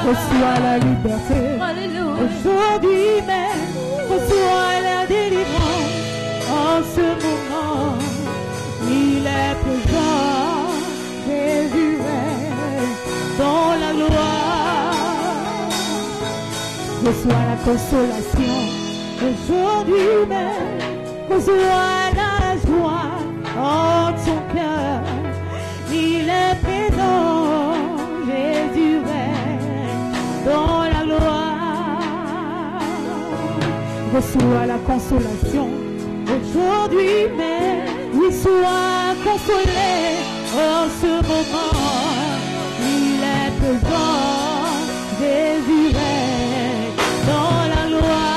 reçois la liberté. Aujourd'hui même, reçois la délivrance. En ce moment, il est présent. Jésus est dans la gloire. Reçois la consolation. Aujourd'hui même, reçois la joie en ton cœur. Il est présent, Jésus est dans la gloire. Reçois la consolation. Aujourd'hui même, oui, sois consolé en ce moment. Il est présent, Jésus est dans la gloire.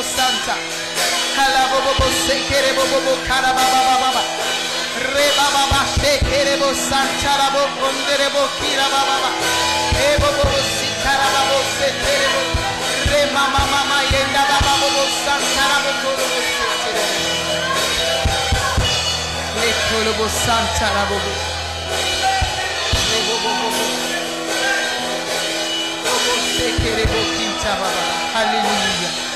Santa, Halabobo Sekerebo Karababa, Rebaba Shekerebo Santa Rabo Onderebo Kirababa, Ebo Sikarabo Sekerebo, Remama Mama Yenda Babo Santa Rabo Lekolobo Santa Rabo Sekerebo Kintababa, Hallelujah.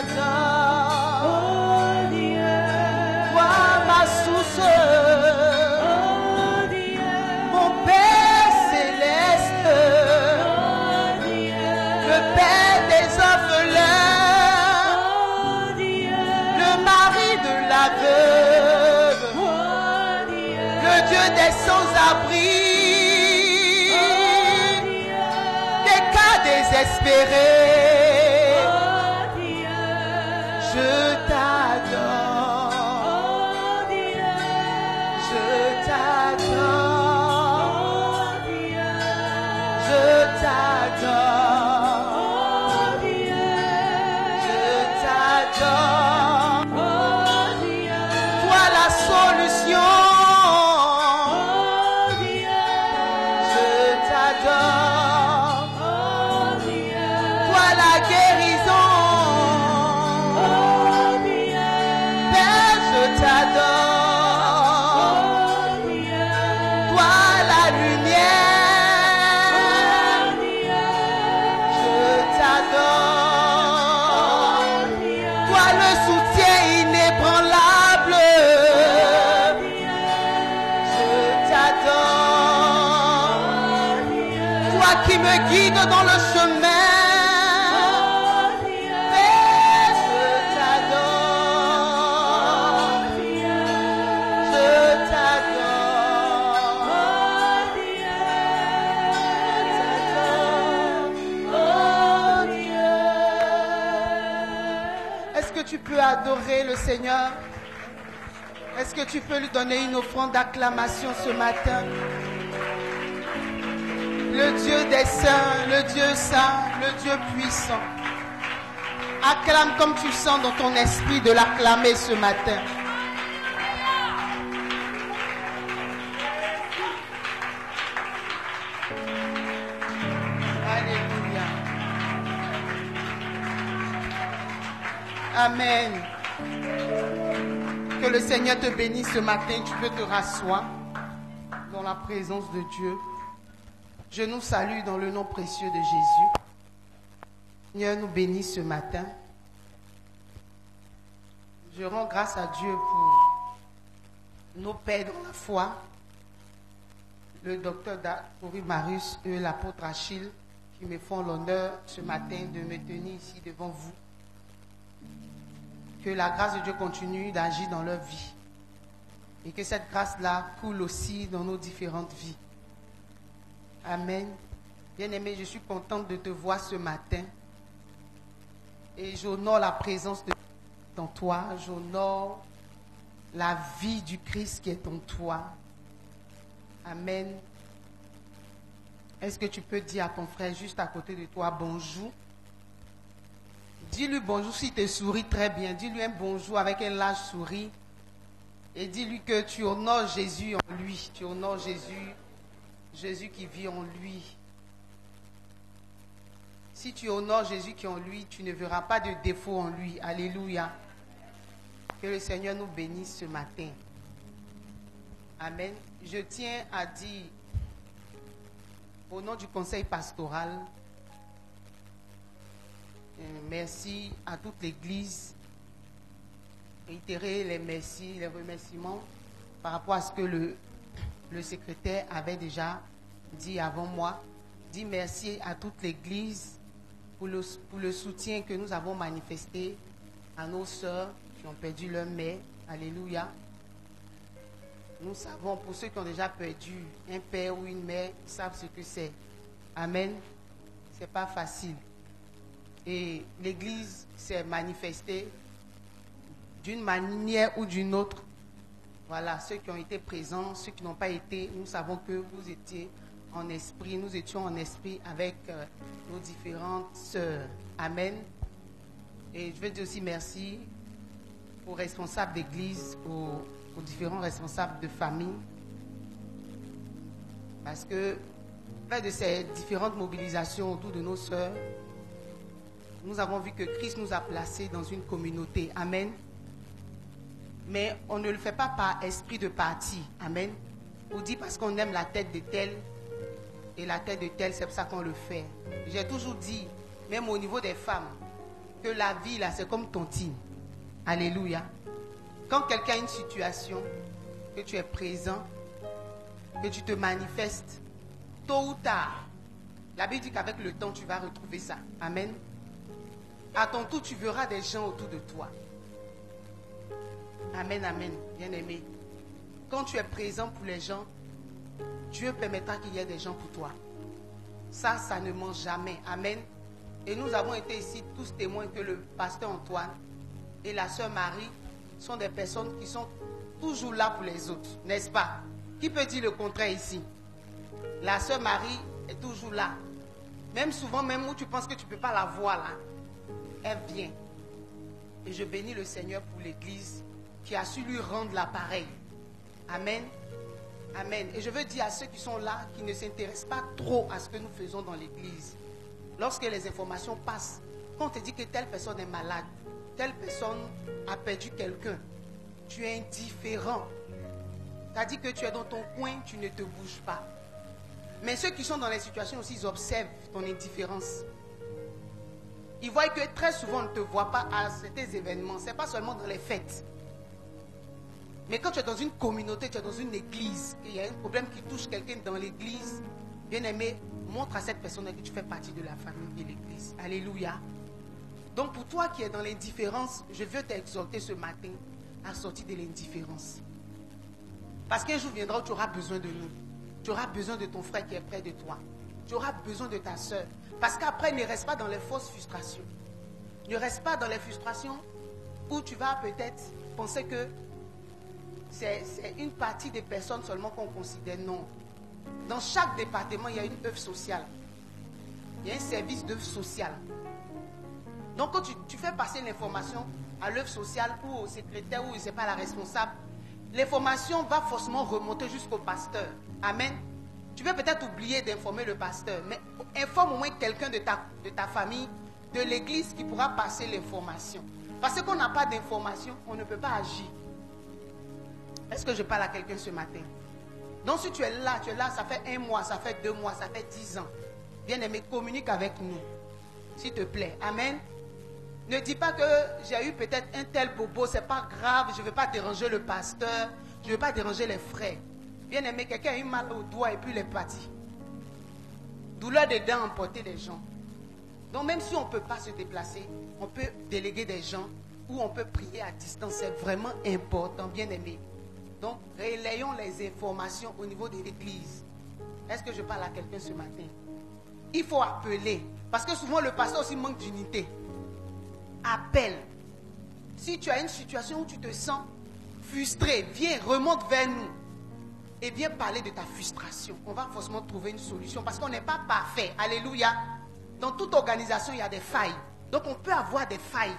t'adore. Oh Dieu, Toi ma source, oh Dieu, mon Père céleste, oh Dieu, le Père des orphelins, oh Dieu, le mari de la veuve, oh Dieu, le Dieu des sans-abri, des cas désespérés. oh Dieu, Je t'adore, oh Dieu, je t'adore, oh Dieu, je t'adore, oh Dieu, je t'adore. oh Dieu, Toi la solution, oh Dieu, je t'adore. oh Dieu, Toi la guérison, oh Dieu, Père, je t'adore. oh Dieu, Toi la lumière, oh Dieu, je t'adore. oh Dieu, Toi le soutien inébranlable, je t'adore. Toi qui me guides dans le chemin, Père, je t'adore. Je t'adore. Est-ce que tu peux adorer le Seigneur? Est-ce que tu peux lui donner une offrande d'acclamation ce matin? Le Dieu des saints, le Dieu saint, le Dieu puissant. Acclame comme tu sens dans ton esprit de l'acclamer ce matin. Alléluia. Amen. Que le Seigneur te bénisse ce matin. Tu peux te rasseoir dans la présence de Dieu. Je nous salue dans le nom précieux de Jésus. Seigneur nous bénisse ce matin. Je rends grâce à Dieu pour nos pères dans la foi, le docteur Dakouri Marius et l'apôtre Achille qui me font l'honneur ce matin de me tenir ici devant vous. Que la grâce de Dieu continue d'agir dans leur vie et que cette grâce-là coule aussi dans nos différentes vies. Amen. Bien-aimé, je suis contente de te voir ce matin et j'honore la présence de Dieu en toi, j'honore la vie du Christ qui est en toi. Amen. Est-ce que tu peux dire à ton frère juste à côté de toi bonjour? Dis-lui bonjour s'il te sourit très bien. Dis-lui un bonjour avec un large sourire et dis-lui que tu honores Jésus en lui. Tu honores Jésus, Jésus qui vit en lui. Si tu honores Jésus qui est en lui, tu ne verras pas de défaut en lui. Alléluia. Que le Seigneur nous bénisse ce matin. Amen. Je tiens à dire, au nom du conseil pastoral, merci à toute l'Église. Réitérer les merci, les remerciements par rapport à ce que le secrétaire avait déjà dit avant moi. Dis merci à toute l'Église pour le soutien que nous avons manifesté à nos sœurs qui ont perdu leur mère. Alléluia. Nous savons, pour ceux qui ont déjà perdu un père ou une mère, ils savent ce que c'est. Amen. C'est pas facile. Et l'Église s'est manifestée d'une manière ou d'une autre. Voilà, ceux qui ont été présents, ceux qui n'ont pas été, nous savons que vous étiez en esprit, nous étions en esprit avec nos différentes sœurs. Amen. Et je veux dire aussi merci aux responsables d'église, aux différents responsables de famille. Parce que, lors de ces différentes mobilisations autour de nos sœurs, nous avons vu que Christ nous a placés dans une communauté. Amen. Mais on ne le fait pas par esprit de parti. Amen. On dit parce qu'on aime la tête de tel et la tête de tel, c'est pour ça qu'on le fait. J'ai toujours dit, même au niveau des femmes, que la vie, là, c'est comme ton team. Alléluia. Quand quelqu'un a une situation, que tu es présent, que tu te manifestes, tôt ou tard, la Bible dit qu'avec le temps, tu vas retrouver ça. Amen. À ton tour, tu verras des gens autour de toi. Amen, amen, bien-aimé. Quand tu es présent pour les gens, Dieu permettra qu'il y ait des gens pour toi. Ça ne ment jamais. Amen. Et nous avons été ici tous témoins que le pasteur Antoine et la sœur Marie sont des personnes qui sont toujours là pour les autres, n'est-ce pas? Qui peut dire le contraire ici? La sœur Marie est toujours là. Même souvent, même où tu penses que tu ne peux pas la voir là, elle vient. Et je bénis le Seigneur pour l'église qui a su lui rendre l'appareil. Amen. Amen. Et je veux dire à ceux qui sont là, qui ne s'intéressent pas trop à ce que nous faisons dans l'église, lorsque les informations passent, quand on te dit que telle personne est malade, telle personne a perdu quelqu'un, tu es indifférent. C'est-à-dire que tu es dans ton coin, tu ne te bouges pas. Mais ceux qui sont dans les situations aussi, ils observent ton indifférence. Ils voient que très souvent, on ne te voit pas à ces événements. Ce n'est pas seulement dans les fêtes. Mais quand tu es dans une communauté, tu es dans une église, et il y a un problème qui touche quelqu'un dans l'église, bien aimé, montre à cette personne que tu fais partie de la famille de l'église. Alléluia. Donc pour toi qui es dans l'indifférence, je veux t'exhorter ce matin à sortir de l'indifférence. Parce qu'un jour viendra où tu auras besoin de nous. Tu auras besoin de ton frère qui est près de toi. Tu auras besoin de ta soeur. Parce qu'après, ne reste pas dans les fausses frustrations. Ne reste pas dans les frustrations où tu vas peut-être penser que c'est une partie des personnes seulement qu'on considère. Non. Dans chaque département, il y a une œuvre sociale. Il y a un service d'œuvre sociale. Donc quand tu fais passer l'information à l'œuvre sociale ou au secrétaire ou je ne sais pas la responsable, l'information va forcément remonter jusqu'au pasteur. Amen. Tu veux peut-être oublier d'informer le pasteur, mais informe au moins quelqu'un de ta famille, de l'église qui pourra passer l'information. Parce qu'on n'a pas d'information, on ne peut pas agir. Est-ce que je parle à quelqu'un ce matin? Donc si tu es là, ça fait 1 mois, ça fait 2 mois, ça fait 10 ans. Bien-aimé, communique avec nous. S'il te plaît. Amen. Ne dis pas que j'ai eu peut-être un tel bobo, c'est pas grave, je ne veux pas déranger le pasteur, je ne veux pas déranger les frères. Bien-aimé, quelqu'un a eu mal au doigt et puis il est parti. Douleur des dents emporter des gens. Donc même si on ne peut pas se déplacer, on peut déléguer des gens ou on peut prier à distance. C'est vraiment important, bien-aimé. Donc relayons les informations au niveau de l'église. Est-ce que je parle à quelqu'un ce matin? Il faut appeler. Parce que souvent le pasteur aussi manque d'unité. Appelle. Si tu as une situation où tu te sens frustré, viens, remonte vers nous. Et viens parler de ta frustration. On va forcément trouver une solution parce qu'on n'est pas parfait. Alléluia. Dans toute organisation, il y a des failles. Donc on peut avoir des failles.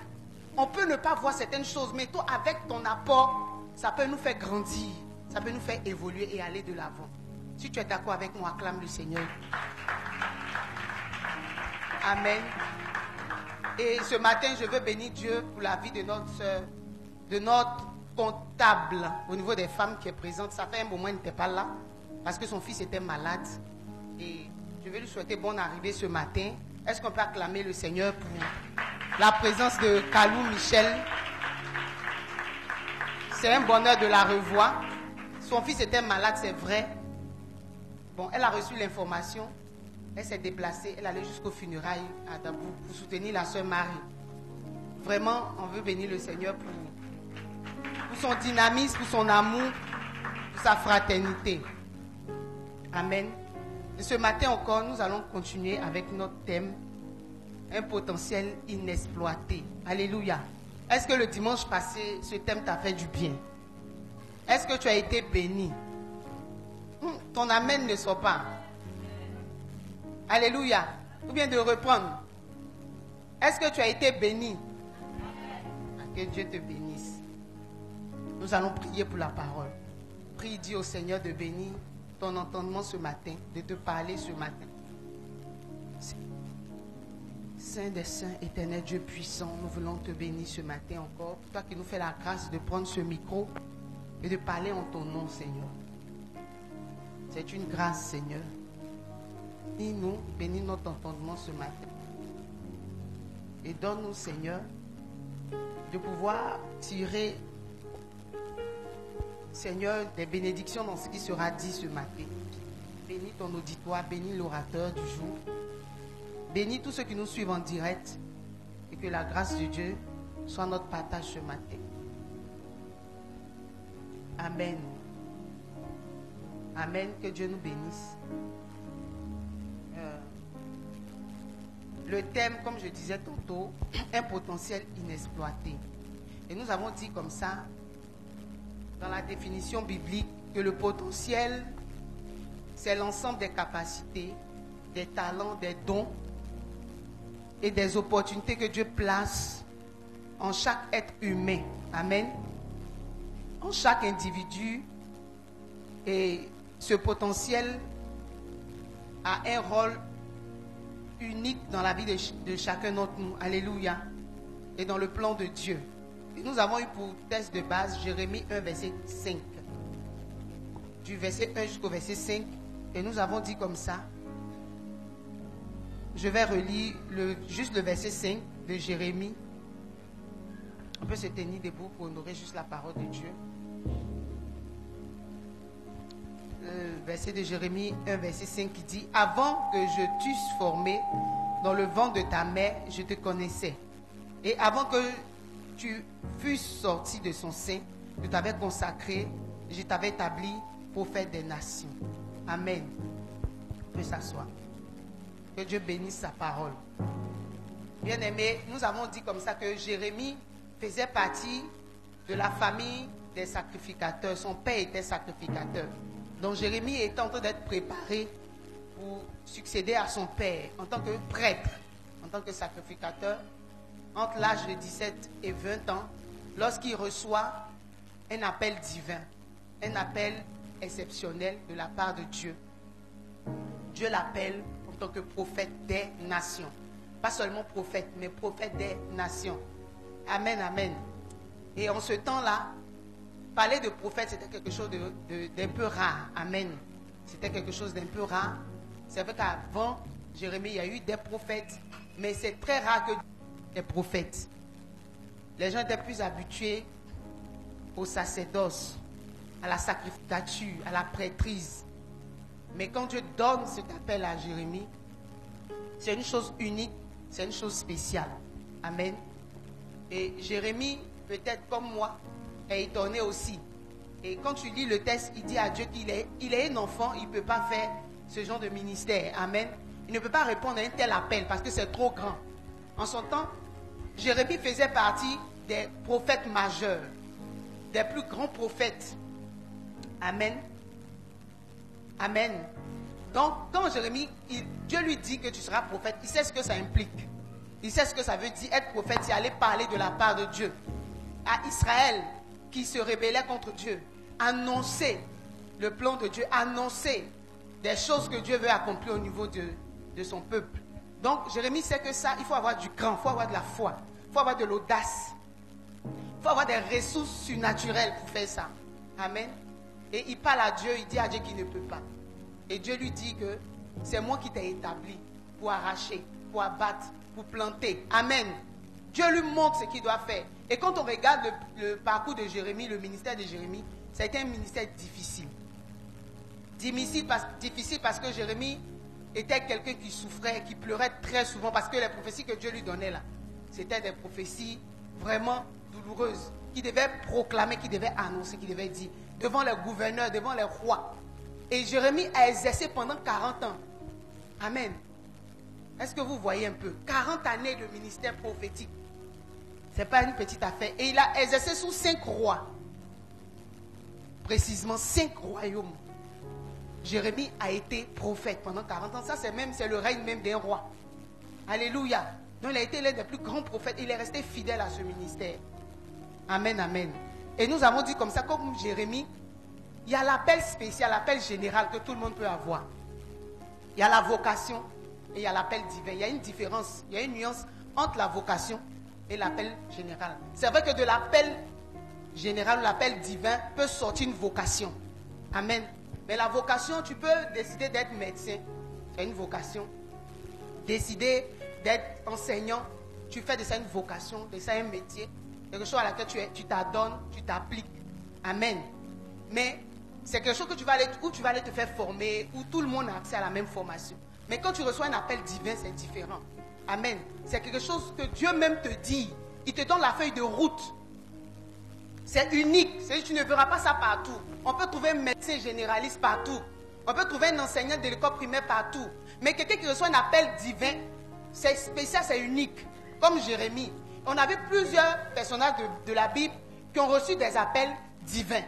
On peut ne pas voir certaines choses, mais toi, avec ton apport, ça peut nous faire grandir. Ça peut nous faire évoluer et aller de l'avant. Si tu es d'accord avec moi, acclame le Seigneur. Amen. Et ce matin, je veux bénir Dieu pour la vie de notre soeur, de notre comptable au niveau des femmes qui est présente. Ça fait un moment qu'elle n'était pas là parce que son fils était malade. Et je vais lui souhaiter bonne arrivée ce matin. Est-ce qu'on peut acclamer le Seigneur pour la présence de Kalou Michel? C'est un bonheur de la revoir. Son fils était malade, c'est vrai. Bon, elle a reçu l'information. Elle s'est déplacée. Elle allait jusqu'au funérailles à Dabou pour soutenir la sœur Marie. Vraiment, on veut bénir le Seigneur pour son dynamisme, pour son amour, pour sa fraternité. Amen. Et ce matin encore, nous allons continuer avec notre thème, un potentiel inexploité. Alléluia. Est-ce que le dimanche passé, ce thème t'a fait du bien? Est-ce que tu as été béni? Ton amen ne sort pas. Alléluia. Ou bien de reprendre. Est-ce que tu as été béni? Que Dieu te bénisse. Nous allons prier pour la parole. Prie, dis au Seigneur de bénir ton entendement ce matin, de te parler ce matin. Saint des saints, éternel Dieu puissant, nous voulons te bénir ce matin encore. Toi qui nous fais la grâce de prendre ce micro et de parler en ton nom, Seigneur. C'est une grâce, Seigneur. Bénis-nous, bénis notre entendement ce matin. Et Et donne-nous, Seigneur, de pouvoir tirer, Seigneur, des bénédictions dans ce qui sera dit ce matin. Bénis ton auditoire, bénis l'orateur du jour. Bénis tous ceux qui nous suivent en direct. Et que la grâce de Dieu soit notre partage ce matin. Amen. Amen. Que Dieu nous bénisse. Le thème, comme je disais tantôt, un potentiel inexploité. Et nous avons dit comme ça, dans la définition biblique, que le potentiel, c'est l'ensemble des capacités, des talents, des dons et des opportunités que Dieu place en chaque être humain. Amen. En chaque individu. Et ce potentiel a un rôle unique dans la vie de chacun d'entre nous. Alléluia. Et dans le plan de Dieu. Et nous avons eu pour texte de base Jérémie 1, verset 5. Du verset 1 jusqu'au verset 5. Et nous avons dit comme ça. Je vais relire juste le verset 5 de Jérémie. On peut se tenir debout pour honorer juste la parole de Dieu. Le verset de Jérémie 1, verset 5 qui dit: Avant que je t'eusse formé dans le ventre de ta mère, je te connaissais. Et avant que tu fusses sorti de son sein, je t'avais consacré, je t'avais établi prophète des nations. Amen. On peut s'asseoir. Que Dieu bénisse sa parole. Bien-aimés, nous avons dit comme ça que Jérémie faisait partie de la famille des sacrificateurs. Son père était sacrificateur. Donc Jérémie était en train d'être préparé pour succéder à son père en tant que prêtre, en tant que sacrificateur, entre l'âge de 17 et 20 ans, lorsqu'il reçoit un appel divin, un appel exceptionnel de la part de Dieu. Dieu l'appelle en tant que prophète des nations. Pas seulement prophète, mais prophète des nations. Amen, amen. Et en ce temps-là, parler de prophète, c'était quelque chose d'un peu rare. Amen. C'était quelque chose d'un peu rare. C'est vrai qu'avant Jérémie, il y a eu des prophètes, mais c'est très rare que des prophètes. Les gens étaient plus habitués au sacerdoce, à la sacrificature, à la prêtrise. Mais quand Dieu donne cet appel à Jérémie, c'est une chose unique, c'est une chose spéciale. Amen. Et Jérémie, peut-être comme moi, est étonné aussi. Et quand tu lis le texte, il dit à Dieu qu'il est un enfant, il ne peut pas faire ce genre de ministère. Amen. Il ne peut pas répondre à un tel appel parce que c'est trop grand. En son temps, Jérémie faisait partie des prophètes majeurs, des plus grands prophètes. Amen. Amen. Donc, quand Jérémie, Dieu lui dit que tu seras prophète, il sait ce que ça implique. Il sait ce que ça veut dire être prophète, c'est aller parler de la part de Dieu à Israël qui se rébellait contre Dieu, annoncer le plan de Dieu, annoncer des choses que Dieu veut accomplir au niveau de son peuple. Donc, Jérémie sait que ça, il faut avoir du cran, il faut avoir de la foi, il faut avoir de l'audace, il faut avoir des ressources surnaturelles pour faire ça. Amen. Et il parle à Dieu, il dit à Dieu qu'il ne peut pas. Et Dieu lui dit que c'est moi qui t'ai établi pour arracher, pour abattre, pour planter. Amen. Dieu lui montre ce qu'il doit faire. Et quand on regarde le parcours de Jérémie, le ministère de Jérémie, ça a été un ministère difficile. Difficile parce que Jérémie était quelqu'un qui souffrait, qui pleurait très souvent parce que les prophéties que Dieu lui donnait là, c'était des prophéties vraiment douloureuses, qu'il devait proclamer, qu'il devait annoncer, qu'il devait dire devant les gouverneurs, devant les rois. Et Jérémie a exercé pendant 40 ans. Amen. Est-ce que vous voyez un peu? 40 années de ministère prophétique. Ce n'est pas une petite affaire. Et il a exercé sous 5 rois. Précisément 5 royaumes. Jérémie a été prophète pendant 40 ans. Ça, c'est le règne même d'un roi. Alléluia. Donc, il a été l'un des plus grands prophètes. Il est resté fidèle à ce ministère. Amen, amen. Et nous avons dit comme ça, comme Jérémie, il y a l'appel spécial, l'appel général que tout le monde peut avoir. Il y a la vocation et il y a l'appel divin. Il y a une différence, il y a une nuance entre la vocation et l'appel général. C'est vrai que de l'appel général ou l'appel divin peut sortir une vocation. Amen. Mais la vocation, tu peux décider d'être médecin. C'est une vocation. Décider d'être enseignant. tu fais de ça une vocation, de ça un métier, quelque chose à laquelle tu t'adonnes, tu t'appliques. Amen. Mais c'est quelque chose que tu vas aller te faire former, où tout le monde a accès à la même formation. Mais quand tu reçois un appel divin, c'est différent. Amen. C'est quelque chose que Dieu même te dit. Il te donne la feuille de route. C'est unique. Tu ne verras pas ça partout. On peut trouver un médecin généraliste partout. On peut trouver un enseignant de l'école primaire partout. Mais quelqu'un qui reçoit un appel divin, c'est spécial, c'est unique. Comme Jérémie. On avait plusieurs personnages de la Bible qui ont reçu des appels divins.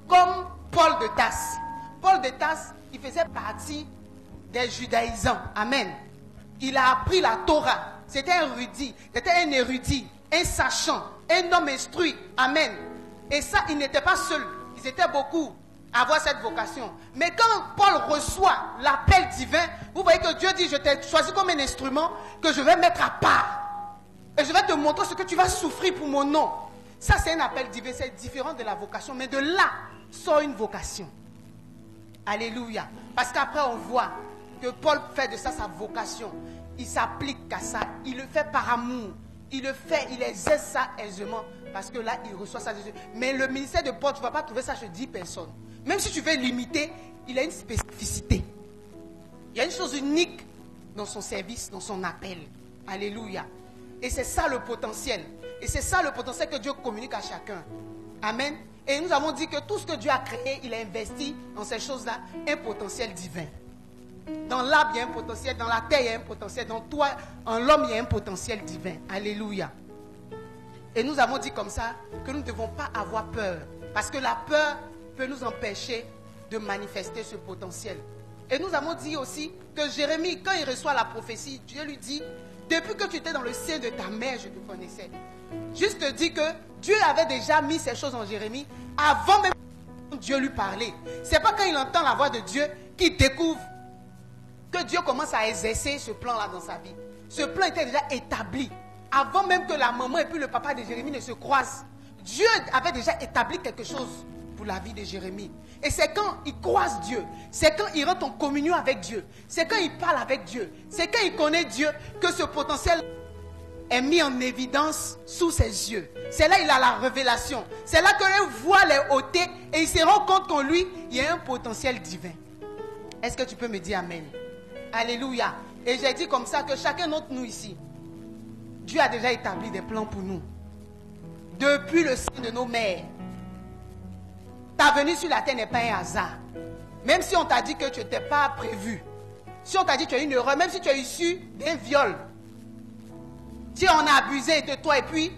Comme Paul de Tarse. Paul de Tarse, il faisait partie des judaïsants. Amen. Il a appris la Torah. C'était un érudit, un sachant, un homme instruit. Amen. Et ça, il n'était pas seul. Ils étaient beaucoup à avoir cette vocation. Mais quand Paul reçoit l'appel divin, vous voyez que Dieu dit, je t'ai choisi comme un instrument que je vais mettre à part. Et je vais te montrer ce que tu vas souffrir pour mon nom. Ça, c'est un appel divin. C'est différent de la vocation. Mais de là sort une vocation. Alléluia. Parce qu'après, on voit que Paul fait de ça sa vocation. Il s'applique à ça. Il le fait par amour. Il le fait, il exerce ça aisément. Parce que là, il reçoit ça de Dieu. Mais le ministère de Paul, tu ne vas pas trouver ça chez 10 personnes. Même si tu veux l'imiter, il a une spécificité. Il y a une chose unique dans son service, dans son appel. Alléluia. Et c'est ça le potentiel. Et c'est ça le potentiel que Dieu communique à chacun. Amen. Et nous avons dit que tout ce que Dieu a créé, il a investi dans ces choses-là, un potentiel divin. Dans l'arbre, il y a un potentiel. Dans la terre, il y a un potentiel. Dans toi, en l'homme, il y a un potentiel divin. Alléluia. Et nous avons dit comme ça que nous ne devons pas avoir peur. Parce que la peur peut nous empêcher de manifester ce potentiel. Et nous avons dit aussi que Jérémie, quand il reçoit la prophétie, Dieu lui dit, depuis que tu étais dans le sein de ta mère, je te connaissais. Juste te dis que Dieu avait déjà mis ces choses en Jérémie avant même que Dieu lui parlait. C'est pas quand il entend la voix de Dieu qu'il découvre que Dieu commence à exercer ce plan-là dans sa vie. Ce plan était déjà établi. Avant même que la maman et puis le papa de Jérémie ne se croisent, Dieu avait déjà établi quelque chose pour la vie de Jérémie. Et c'est quand il croise Dieu, c'est quand il rentre en communion avec Dieu, c'est quand il parle avec Dieu, c'est quand il connaît Dieu que ce potentiel est mis en évidence sous ses yeux. C'est là qu'il a la révélation. C'est là qu'il voit les hauteurs et il se rend compte qu'en lui, il y a un potentiel divin. Est-ce que tu peux me dire Amen? Alléluia. Et j'ai dit comme ça que chacun d'entre nous ici, Dieu a déjà établi des plans pour nous. Depuis le sein de nos mères. Ta venue sur la terre n'est pas un hasard. Même si on t'a dit que tu n'étais pas prévu. Si on t'a dit que tu as une erreur, même si tu es issu d'un viol. Si on a abusé de toi et puis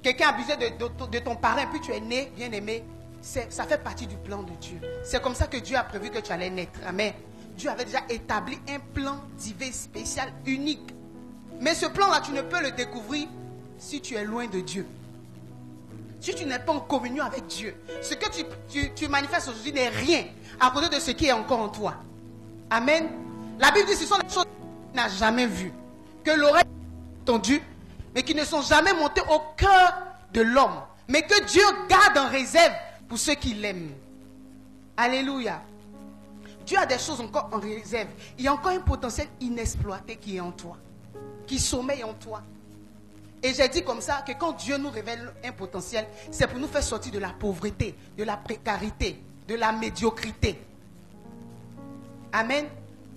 quelqu'un a abusé de ton parent et puis tu es né, bien aimé, ça fait partie du plan de Dieu. C'est comme ça que Dieu a prévu que tu allais naître. Amen. Dieu avait déjà établi un plan divin, spécial, unique. Mais ce plan-là, tu ne peux le découvrir si tu es loin de Dieu. Si tu n'es pas en communion avec Dieu. Ce que tu manifestes aujourd'hui n'est rien à côté de ce qui est encore en toi. Amen. La Bible dit que ce sont les choses que tu n'as jamais vues, que l'oreille a entendues, mais qui ne sont jamais montées au cœur de l'homme. Mais que Dieu garde en réserve pour ceux qui l'aiment. Alléluia. Dieu a des choses encore en réserve. Il y a encore un potentiel inexploité qui est en toi. Qui sommeille en toi. Et j'ai dit comme ça que quand Dieu nous révèle un potentiel, c'est pour nous faire sortir de la pauvreté, de la précarité, de la médiocrité. Amen.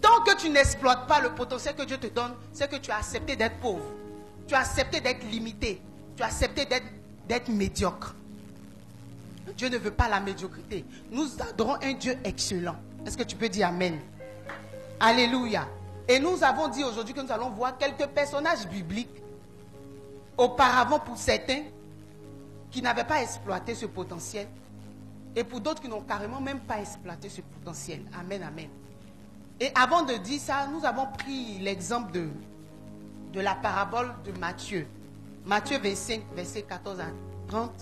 Tant que tu n'exploites pas le potentiel que Dieu te donne, c'est que tu as accepté d'être pauvre. Tu as accepté d'être limité. Tu as accepté d'être médiocre. Dieu ne veut pas la médiocrité. Nous adorons un Dieu excellent. Est-ce que tu peux dire Amen? Alléluia. Et nous avons dit aujourd'hui que nous allons voir quelques personnages bibliques auparavant pour certains qui n'avaient pas exploité ce potentiel et pour d'autres qui n'ont carrément même pas exploité ce potentiel. Amen, amen. Et avant de dire ça, nous avons pris l'exemple de la parabole de Matthieu. Matthieu 25, verset 14 à 30,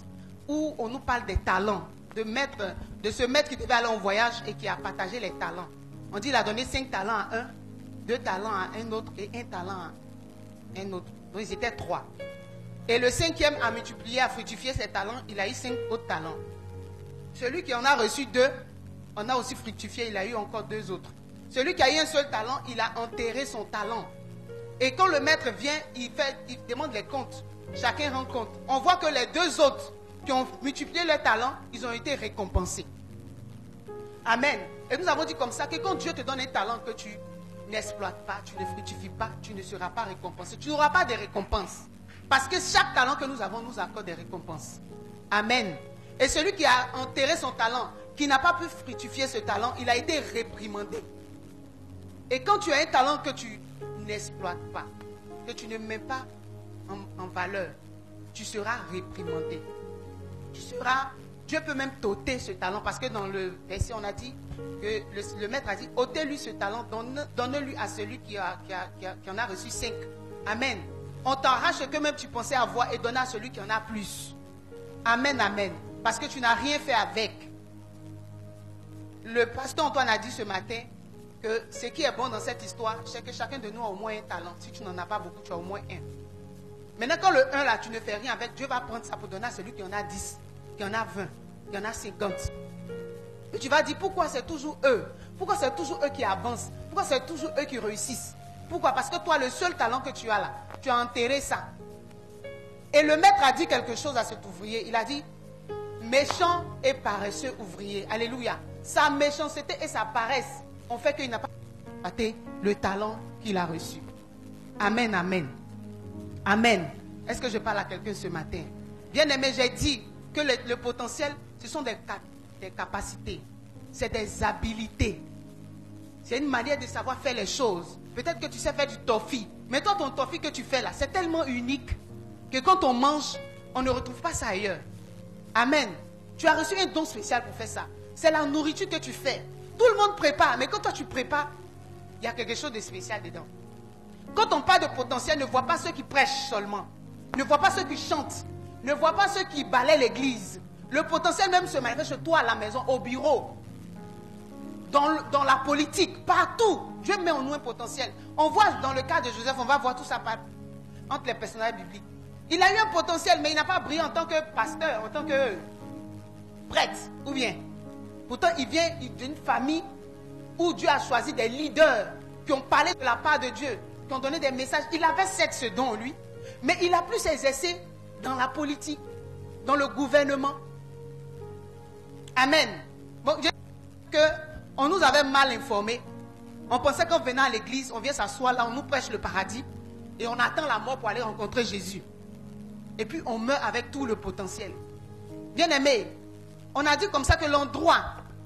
où on nous parle des talents, de ce maître qui devait aller en voyage et qui a partagé les talents. On dit qu'il a donné 5 talents à un, 2 talents à un autre et 1 talent à un autre. Donc ils étaient 3. Et le 5e a multiplié, a fructifié ses talents, il a eu 5 autres talents. Celui qui en a reçu 2, on a aussi fructifié, il a eu encore 2 autres. Celui qui a eu un seul talent, il a enterré son talent. Et quand le maître vient, il demande les comptes. Chacun rend compte. On voit que les deux autres qui ont multiplié leurs talents, ils ont été récompensés. Amen. Et nous avons dit comme ça que quand Dieu te donne un talent que tu n'exploites pas, tu ne fructifies pas, tu ne seras pas récompensé. Tu n'auras pas de récompense. Parce que chaque talent que nous avons nous accorde des récompenses. Amen. Et celui qui a enterré son talent, qui n'a pas pu fructifier ce talent, il a été réprimandé. Et quand tu as un talent que tu n'exploites pas, que tu ne mets pas en valeur, tu seras réprimandé. Dieu peut même t'ôter ce talent, parce que dans le verset on a dit que le maître a dit, ôtez-lui ce talent, donne-lui à celui qui en a reçu 5. Amen. On t'arrache ce que même tu pensais avoir et donne à celui qui en a plus. Amen, amen. Parce que tu n'as rien fait avec. Le pasteur Antoine a dit ce matin que ce qui est bon dans cette histoire, c'est que chacun de nous a au moins un talent. Si tu n'en as pas beaucoup, tu as au moins un. Maintenant, quand le 1 là, tu ne fais rien avec, Dieu va prendre ça pour donner à celui qui en a 10, qui en a 20, qui en a 50. Et tu vas dire, pourquoi c'est toujours eux? Pourquoi c'est toujours eux qui avancent? Pourquoi c'est toujours eux qui réussissent? Pourquoi? Parce que toi, le seul talent que tu as là, tu as enterré ça. Et le maître a dit quelque chose à cet ouvrier. Il a dit, méchant et paresseux ouvrier. Alléluia. Sa méchanceté et sa paresse ont fait qu'il n'a pas raté le talent qu'il a reçu. Amen, amen. Amen. Est-ce que je parle à quelqu'un ce matin? Bien aimé, j'ai dit que le potentiel, ce sont des capacités. C'est des habilités. C'est une manière de savoir faire les choses. Peut-être que tu sais faire du toffee. Mais toi, ton toffee que tu fais là, c'est tellement unique que quand on mange, on ne retrouve pas ça ailleurs. Amen. Tu as reçu un don spécial pour faire ça. C'est la nourriture que tu fais. Tout le monde prépare, mais quand toi tu prépares, il y a quelque chose de spécial dedans. Quand on parle de potentiel, ne vois pas ceux qui prêchent seulement. Ne vois pas ceux qui chantent. Ne vois pas ceux qui balaient l'église. Le potentiel même se manifeste chez toi à la maison, au bureau, dans la politique, partout. Dieu met en nous un potentiel. On voit dans le cas de Joseph, on va voir tout ça entre les personnages bibliques. Il a eu un potentiel, mais il n'a pas brillé en tant que pasteur, en tant que prêtre, ou bien. Pourtant, il vient d'une famille où Dieu a choisi des leaders qui ont parlé de la part de Dieu, qui ont donné des messages. Il avait ce don en lui, mais il a plus exercé dans la politique, dans le gouvernement. Amen. Bon, Dieu qu'on nous avait mal informés. On pensait qu'en venant à l'église, on vient s'asseoir là, on nous prêche le paradis et on attend la mort pour aller rencontrer Jésus. Et puis on meurt avec tout le potentiel. Bien aimé, on a dit comme ça que l'endroit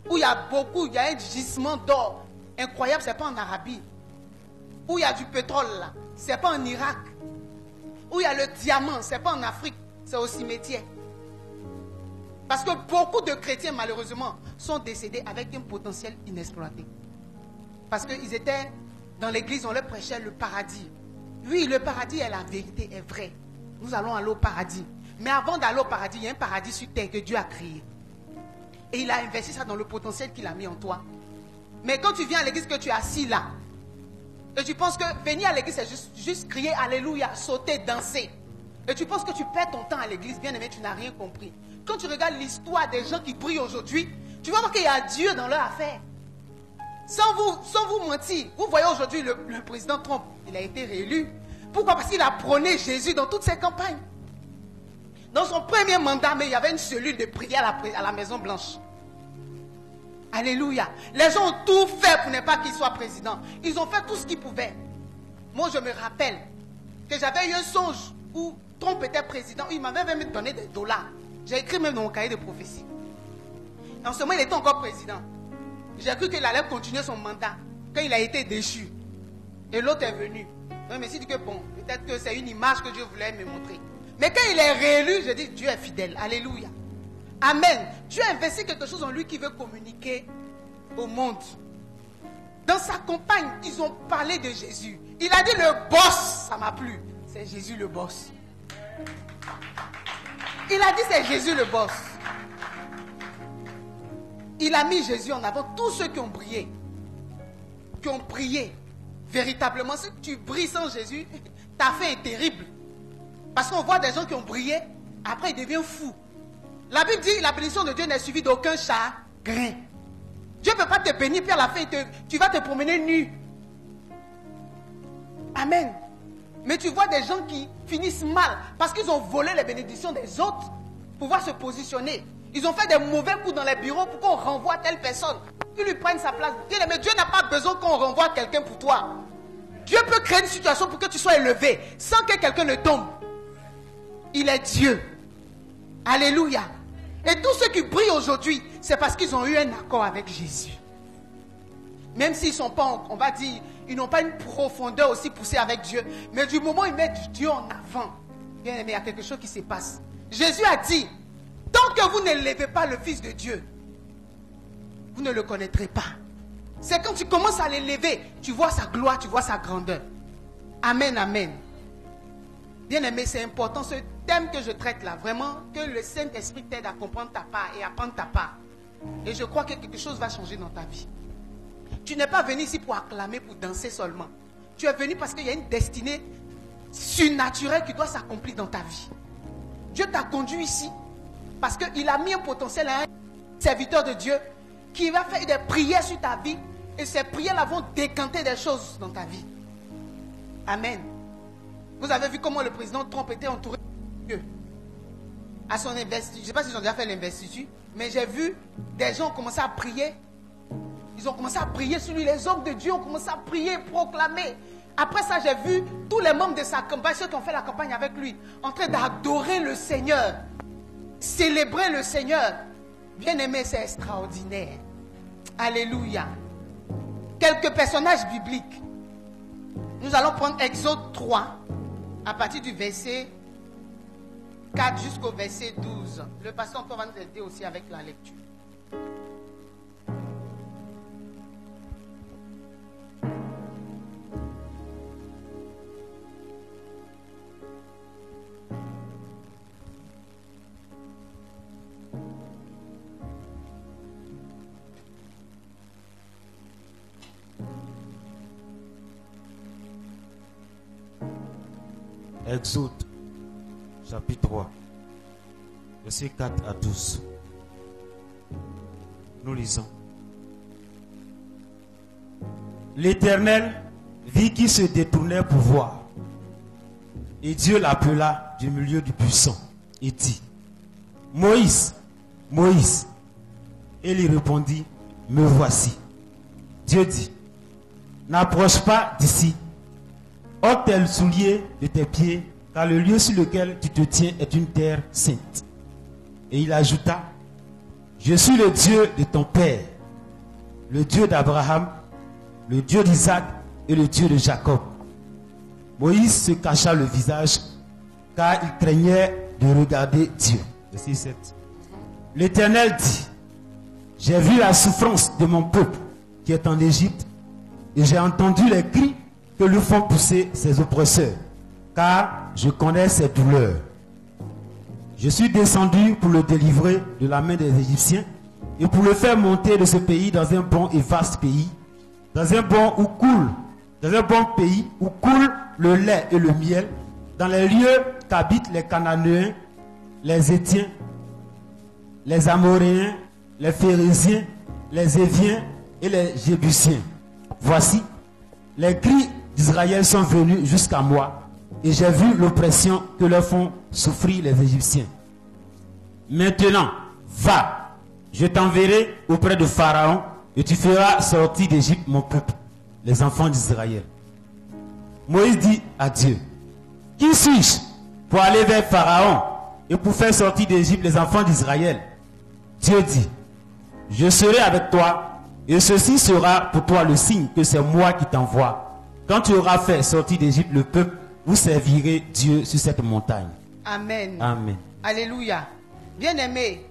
où il y a un gisement d'or incroyable, c'est pas en Arabie. Où il y a du pétrole là, c'est pas en Irak. Où il y a le diamant, c'est pas en Afrique, c'est au cimetière. Parce que beaucoup de chrétiens malheureusement sont décédés avec un potentiel inexploité. Parce qu'ils étaient dans l'église, on leur prêchait le paradis. Oui, le paradis est la vérité, est vrai. Nous allons aller au paradis. Mais avant d'aller au paradis, il y a un paradis sur terre que Dieu a créé. Et il a investi ça dans le potentiel qu'il a mis en toi. Mais quand tu viens à l'église, que tu es assis là, et tu penses que venir à l'église, c'est juste crier Alléluia, sauter, danser. Et tu penses que tu perds ton temps à l'église, bien aimé, tu n'as rien compris. Quand tu regardes l'histoire des gens qui brillent aujourd'hui, tu vas voir qu'il y a Dieu dans leur affaire. Sans vous mentir, vous voyez aujourd'hui le président Trump, il a été réélu. Pourquoi? Parce qu'il a prôné Jésus dans toutes ses campagnes. Dans son premier mandat, mais il y avait une cellule de prière à la Maison Blanche. Alléluia. Les gens ont tout fait pour ne pas qu'il soit président. Ils ont fait tout ce qu'ils pouvaient. Moi, je me rappelle que j'avais eu un songe où Trump était président. Il m'avait même donné des dollars. J'ai écrit même dans mon cahier de prophétie. En ce moment, il était encore président. J'ai cru qu'il allait continuer son mandat quand il a été déchu. Et l'autre est venu. Je me suis dit que bon, peut-être que c'est une image que Dieu voulait me montrer. Mais quand il est réélu, je dis Dieu est fidèle. Alléluia. Amen. Dieu a investi quelque chose en lui qui veut communiquer au monde. Dans sa campagne, ils ont parlé de Jésus. Il a dit le boss, ça m'a plu. C'est Jésus le boss. Il a dit c'est Jésus le boss. Il a mis Jésus en avant. Tous ceux qui ont brillé, qui ont prié, véritablement, si tu brilles sans Jésus, ta fin est terrible. Parce qu'on voit des gens qui ont brillé, après ils deviennent fous. La Bible dit la bénédiction de Dieu n'est suivie d'aucun chagrin. Dieu ne peut pas te bénir, puis à la fin, tu vas te promener nu. Amen. Mais tu vois des gens qui finissent mal parce qu'ils ont volé les bénédictions des autres pour pouvoir se positionner. Ils ont fait des mauvais coups dans les bureaux pour qu'on renvoie telle personne. Qu'ils lui prennent sa place. Mais Dieu n'a pas besoin qu'on renvoie quelqu'un pour toi. Dieu peut créer une situation pour que tu sois élevé sans que quelqu'un ne tombe. Il est Dieu. Alléluia. Et tous ceux qui brillent aujourd'hui, c'est parce qu'ils ont eu un accord avec Jésus. Même s'ils sont pas, on va dire, ils n'ont pas une profondeur aussi poussée avec Dieu. Mais du moment où ils mettent Dieu en avant, bien aimé, il y a quelque chose qui se passe. Jésus a dit, tant que vous n'élevez pas le Fils de Dieu, vous ne le connaîtrez pas. C'est quand tu commences à l'élever, tu vois sa gloire, tu vois sa grandeur. Amen, amen. Bien aimé, c'est important ce thème que je traite là. Vraiment, que le Saint-Esprit t'aide à comprendre ta part et à prendre ta part. Et je crois que quelque chose va changer dans ta vie. Tu n'es pas venu ici pour acclamer, pour danser seulement. Tu es venu parce qu'il y a une destinée surnaturelle qui doit s'accomplir dans ta vie. Dieu t'a conduit ici parce qu'il a mis un potentiel à un serviteur de Dieu qui va faire des prières sur ta vie et ces prières-là vont décanter des choses dans ta vie. Amen. Vous avez vu comment le président Trump était entouré de Dieu à son investiture. Je ne sais pas si ils ont déjà fait l'investiture, mais j'ai vu des gens commencer à prier. Ils ont commencé à prier sur lui. Les hommes de Dieu ont commencé à prier, proclamer. Après ça, j'ai vu tous les membres de sa campagne, ceux qui ont fait la campagne avec lui, en train d'adorer le Seigneur, célébrer le Seigneur. Bien aimé, c'est extraordinaire. Alléluia. Quelques personnages bibliques. Nous allons prendre Exode 3, à partir du verset 4 jusqu'au verset 12. Le pasteur Antoine va nous aider aussi avec la lecture. Exode, chapitre 3, versets 4 à 12. Nous lisons. L'Éternel vit qu'il se détournait pour voir. Et Dieu l'appela du milieu du buisson et dit, Moïse, Moïse. Et il répondit, me voici. Dieu dit, n'approche pas d'ici. Ôte tes souliers de tes pieds, car le lieu sur lequel tu te tiens est une terre sainte. Et il ajouta, je suis le Dieu de ton père, le Dieu d'Abraham, le Dieu d'Isaac et le Dieu de Jacob. Moïse se cacha le visage, car il craignait de regarder Dieu. Verset 7. L'Éternel dit, j'ai vu la souffrance de mon peuple qui est en Égypte, et j'ai entendu les cris que lui font pousser ses oppresseurs, car je connais ses douleurs. Je suis descendu pour le délivrer de la main des Égyptiens et pour le faire monter de ce pays dans un bon et vaste pays, dans un bon pays où coule le lait et le miel, dans les lieux qu'habitent les Cananéens, les Hétiens, les Amoréens, les Phéréziens, les Éviens et les Jébusiens. Voici, les cris d'Israël sont venus jusqu'à moi et j'ai vu l'oppression que leur font souffrir les Égyptiens. Maintenant, va, je t'enverrai auprès de Pharaon et tu feras sortir d'Égypte mon peuple, les enfants d'Israël. Moïse dit à Dieu, qui suis-je pour aller vers Pharaon et pour faire sortir d'Égypte les enfants d'Israël? Dieu dit, je serai avec toi et ceci sera pour toi le signe que c'est moi qui t'envoie. Quand tu auras fait sortir d'Égypte le peuple, vous servirez Dieu sur cette montagne. Amen. Amen. Alléluia. Bien-aimé,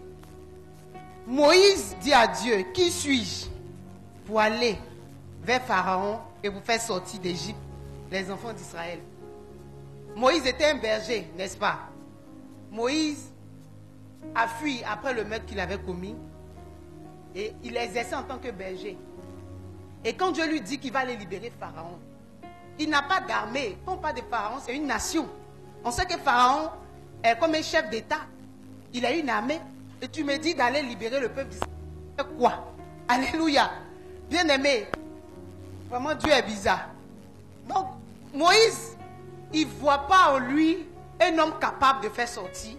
Moïse dit à Dieu, qui suis-je pour aller vers Pharaon et vous faire sortir d'Égypte les enfants d'Israël? Moïse était un berger, n'est-ce pas? Moïse a fui après le meurtre qu'il avait commis et il exerçait en tant que berger. Et quand Dieu lui dit qu'il va aller libérer Pharaon, il n'a pas d'armée. Quand on parle de Pharaon, c'est une nation. On sait que Pharaon est comme un chef d'État. Il a une armée. Et tu me dis d'aller libérer le peuple d'Israël. Quoi? Alléluia. Bien aimé. Vraiment, Dieu est bizarre. Donc, Moïse il ne voit pas en lui un homme capable de faire sortir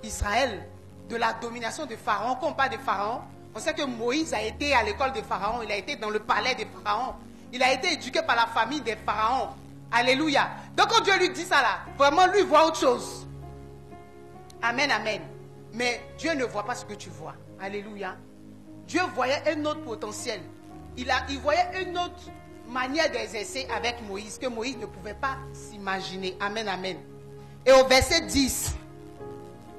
Israël de la domination de Pharaon. Quand on parle de Pharaon, on sait que Moïse a été à l'école de Pharaon, il a été dans le palais de Pharaon, il a été éduqué par la famille des Pharaons. Alléluia. Donc quand Dieu lui dit ça là, vraiment lui voit autre chose. Amen, amen. Mais Dieu ne voit pas ce que tu vois. Alléluia. Dieu voyait un autre potentiel. Il voyait une autre manière d'exercer avec Moïse que Moïse ne pouvait pas s'imaginer. Amen, amen. Et au verset 10,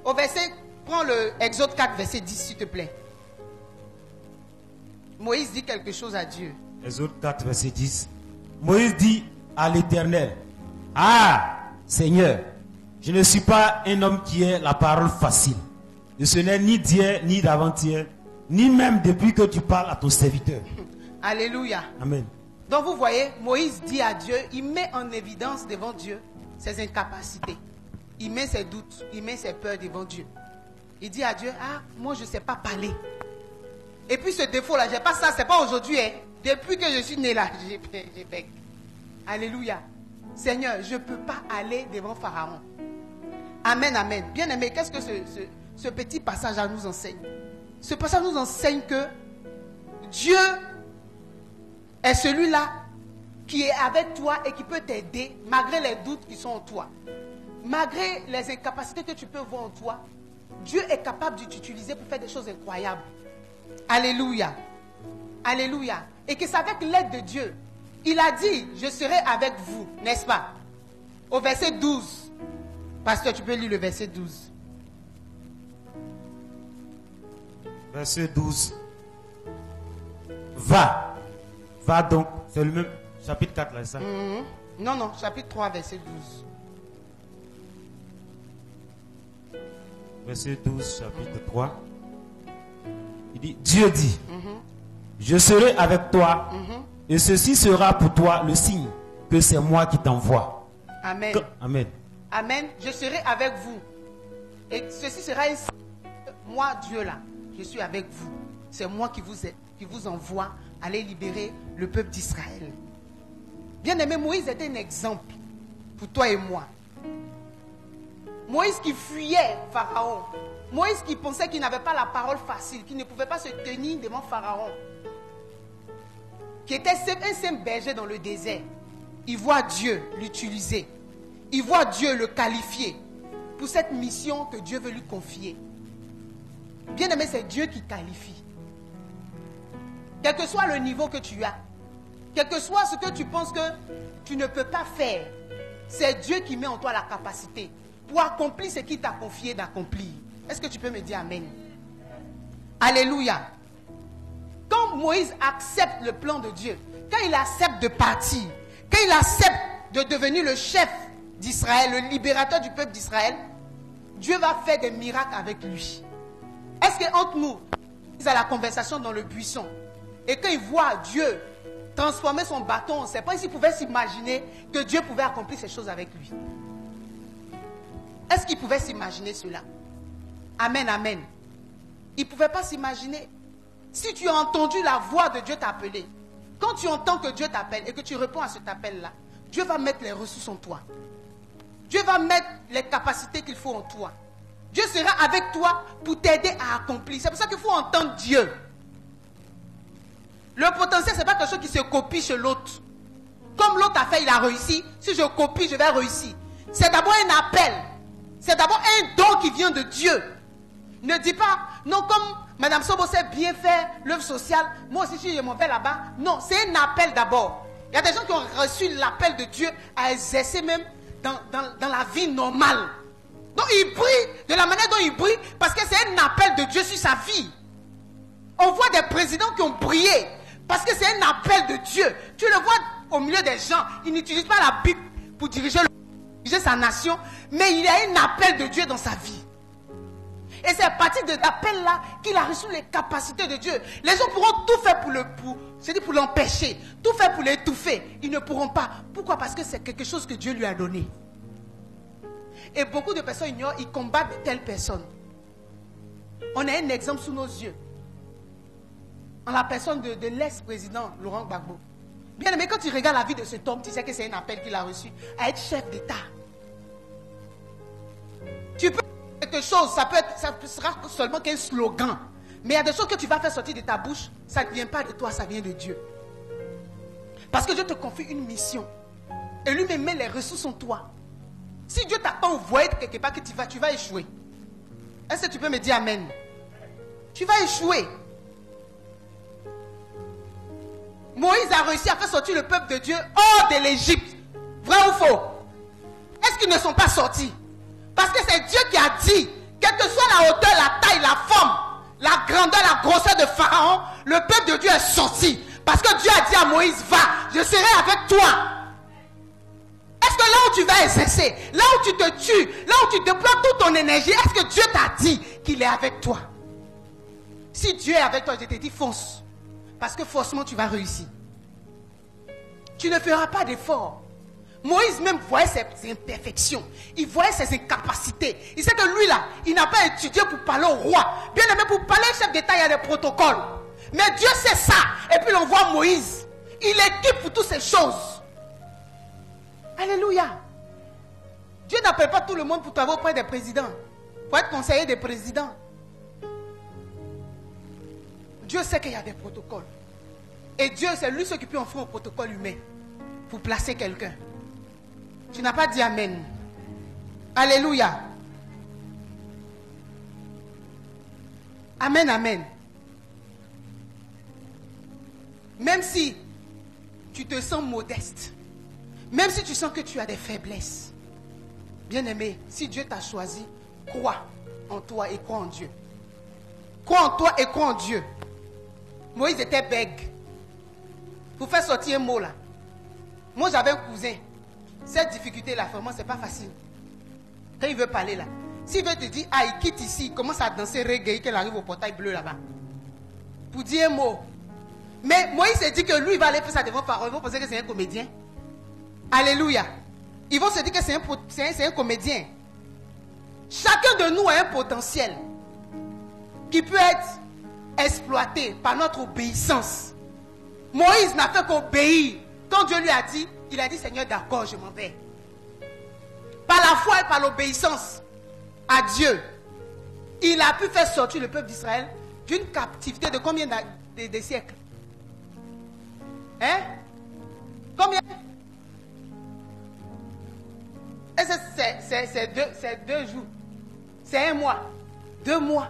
prends le Exode 4, verset 10, s'il te plaît. Moïse dit quelque chose à Dieu. Exode 4, verset 10. Moïse dit à l'Éternel, ah, Seigneur, je ne suis pas un homme qui ait la parole facile. Et ce n'est ni d'hier, ni d'avant-hier, ni même depuis que tu parles à ton serviteur. Alléluia. Amen. Donc vous voyez, Moïse dit à Dieu, il met en évidence devant Dieu ses incapacités. Il met ses doutes, il met ses peurs devant Dieu. Il dit à Dieu, ah, moi je ne sais pas parler. Et puis ce défaut-là, je n'ai pas ça, ce n'est pas aujourd'hui. Hein. Depuis que je suis né là, j'ai bec. Alléluia. Seigneur, je ne peux pas aller devant Pharaon. Amen, amen. Bien aimé, qu'est-ce que ce petit passage nous enseigne? Ce passage nous enseigne que Dieu est celui-là qui est avec toi et qui peut t'aider malgré les doutes qui sont en toi. Malgré les incapacités que tu peux voir en toi, Dieu est capable de t'utiliser pour faire des choses incroyables. Alléluia. Alléluia. Et que c'est avec l'aide de Dieu. Il a dit, je serai avec vous, n'est-ce pas? Au verset 12. Pasteur, tu peux lire le verset 12. Verset 12. Va donc. C'est le même chapitre 4 là, c'est ça? Non, chapitre 3, verset 12. Verset 12, chapitre 3. Il dit, Dieu dit, je serai avec toi, et ceci sera pour toi le signe que c'est moi qui t'envoie. Amen. Amen. Amen. Je serai avec vous. Et ceci sera un signe. Moi, Dieu là, je suis avec vous. C'est moi qui vous envoie aller libérer le peuple d'Israël. Bien aimé, Moïse était un exemple pour toi et moi. Moïse qui fuyait Pharaon. Moïse qui pensait qu'il n'avait pas la parole facile, qu'il ne pouvait pas se tenir devant Pharaon. Qui était un simple berger dans le désert. Il voit Dieu l'utiliser. Il voit Dieu le qualifier pour cette mission que Dieu veut lui confier. Bien aimé, c'est Dieu qui qualifie. Quel que soit le niveau que tu as, quel que soit ce que tu penses que tu ne peux pas faire, c'est Dieu qui met en toi la capacité pour accomplir ce qu'il t'a confié d'accomplir. Est-ce que tu peux me dire Amen? Alléluia. Quand Moïse accepte le plan de Dieu, quand il accepte de partir, quand il accepte de devenir le chef d'Israël, le libérateur du peuple d'Israël, Dieu va faire des miracles avec lui. Est-ce qu'entre nous, ils ont la conversation dans le buisson, et quand il voit Dieu transformer son bâton, on ne sait pas s'il pouvait s'imaginer que Dieu pouvait accomplir ces choses avec lui. Est-ce qu'il pouvait s'imaginer cela? Amen, amen. Il ne pouvait pas s'imaginer. Si tu as entendu la voix de Dieu t'appeler, quand tu entends que Dieu t'appelle et que tu réponds à cet appel-là, Dieu va mettre les ressources en toi. Dieu va mettre les capacités qu'il faut en toi. Dieu sera avec toi pour t'aider à accomplir. C'est pour ça qu'il faut entendre Dieu. Le potentiel, ce n'est pas quelque chose qui se copie chez l'autre. Comme l'autre a fait, il a réussi. Si je copie, je vais réussir. C'est d'abord un appel. C'est d'abord un don qui vient de Dieu. Ne dis pas, non, comme Mme Sobo sait bien faire l'œuvre sociale, moi aussi je m'en vais là-bas. Non, c'est un appel d'abord. Il y a des gens qui ont reçu l'appel de Dieu à exercer même dans la vie normale. Donc il brille de la manière dont il brille parce que c'est un appel de Dieu sur sa vie. On voit des présidents qui ont brillé parce que c'est un appel de Dieu. Tu le vois au milieu des gens, ils n'utilisent pas la Bible pour diriger sa nation, mais il y a un appel de Dieu dans sa vie. Et c'est à partir de l'appel-là qu'il a reçu les capacités de Dieu. Les gens pourront tout faire pour l'empêcher, tout faire pour l'étouffer. Ils ne pourront pas. Pourquoi? Parce que c'est quelque chose que Dieu lui a donné. Et beaucoup de personnes ignorent, ils combattent telle personne. On a un exemple sous nos yeux. En la personne de l'ex-président Laurent Gbagbo. Bien aimé, quand tu regardes la vie de cet homme, tu sais que c'est un appel qu'il a reçu à être chef d'État. Tu peux faire quelque chose, ça sera seulement qu'un slogan. Mais il y a des choses que tu vas faire sortir de ta bouche, ça ne vient pas de toi, ça vient de Dieu. Parce que Dieu te confie une mission. Et lui-même met les ressources en toi. Si Dieu t'a pas envoyé quelque part que tu vas échouer. Est-ce que tu peux me dire amen? Tu vas échouer. Moïse a réussi à faire sortir le peuple de Dieu hors de l'Égypte. Vrai ou faux? Est-ce qu'ils ne sont pas sortis? Parce que c'est Dieu qui a dit, quelle que soit la hauteur, la taille, la forme, la grandeur, la grosseur de Pharaon, le peuple de Dieu est sorti. Parce que Dieu a dit à Moïse, va, je serai avec toi. Est-ce que là où tu vas exercer, là où tu te tues, là où tu déploies toute ton énergie, est-ce que Dieu t'a dit qu'il est avec toi? Si Dieu est avec toi, je te dis fonce. Parce que forcément tu vas réussir. Tu ne feras pas d'effort. Moïse même voyait ses imperfections. Il voyait ses incapacités. Il sait que lui là, il n'a pas étudié pour parler au roi. Bien aimé, pour parler au chef d'État, il y a des protocoles. Mais Dieu sait ça. Et puis il envoie Moïse. Il équipe pour toutes ces choses. Alléluia. Dieu n'appelle pas tout le monde pour travailler auprès des présidents. Pour être conseiller des présidents. Dieu sait qu'il y a des protocoles. Et Dieu, c'est lui ce qui peut offrir un protocole humain pour placer quelqu'un. Tu n'as pas dit amen. Alléluia. Amen, amen. Même si tu te sens modeste, même si tu sens que tu as des faiblesses, bien aimé, si Dieu t'a choisi, crois en toi et crois en Dieu. Crois en toi et crois en Dieu. Moïse était bègue. Pour faire sortir un mot là. Moi j'avais un cousin. Cette difficulté-là, vraiment, c'est pas facile. Quand il veut parler là, s'il veut te dire, ah, il quitte ici, il commence à danser reggae, qu'il arrive au portail bleu là-bas. Pour dire un mot. Mais Moïse s'est dit que lui, il va aller faire ça devant Pharaon. Ils vont penser que c'est un comédien. Alléluia. Ils vont se dire que c'est un comédien. Chacun de nous a un potentiel qui peut être exploité par notre obéissance. Moïse n'a fait qu'obéir. Quand Dieu lui a dit, il a dit, Seigneur, d'accord, je m'en vais. Par la foi et par l'obéissance à Dieu, il a pu faire sortir le peuple d'Israël d'une captivité de combien de siècles? Hein? Combien? Et c'est 2 jours. C'est 1 mois. 2 mois.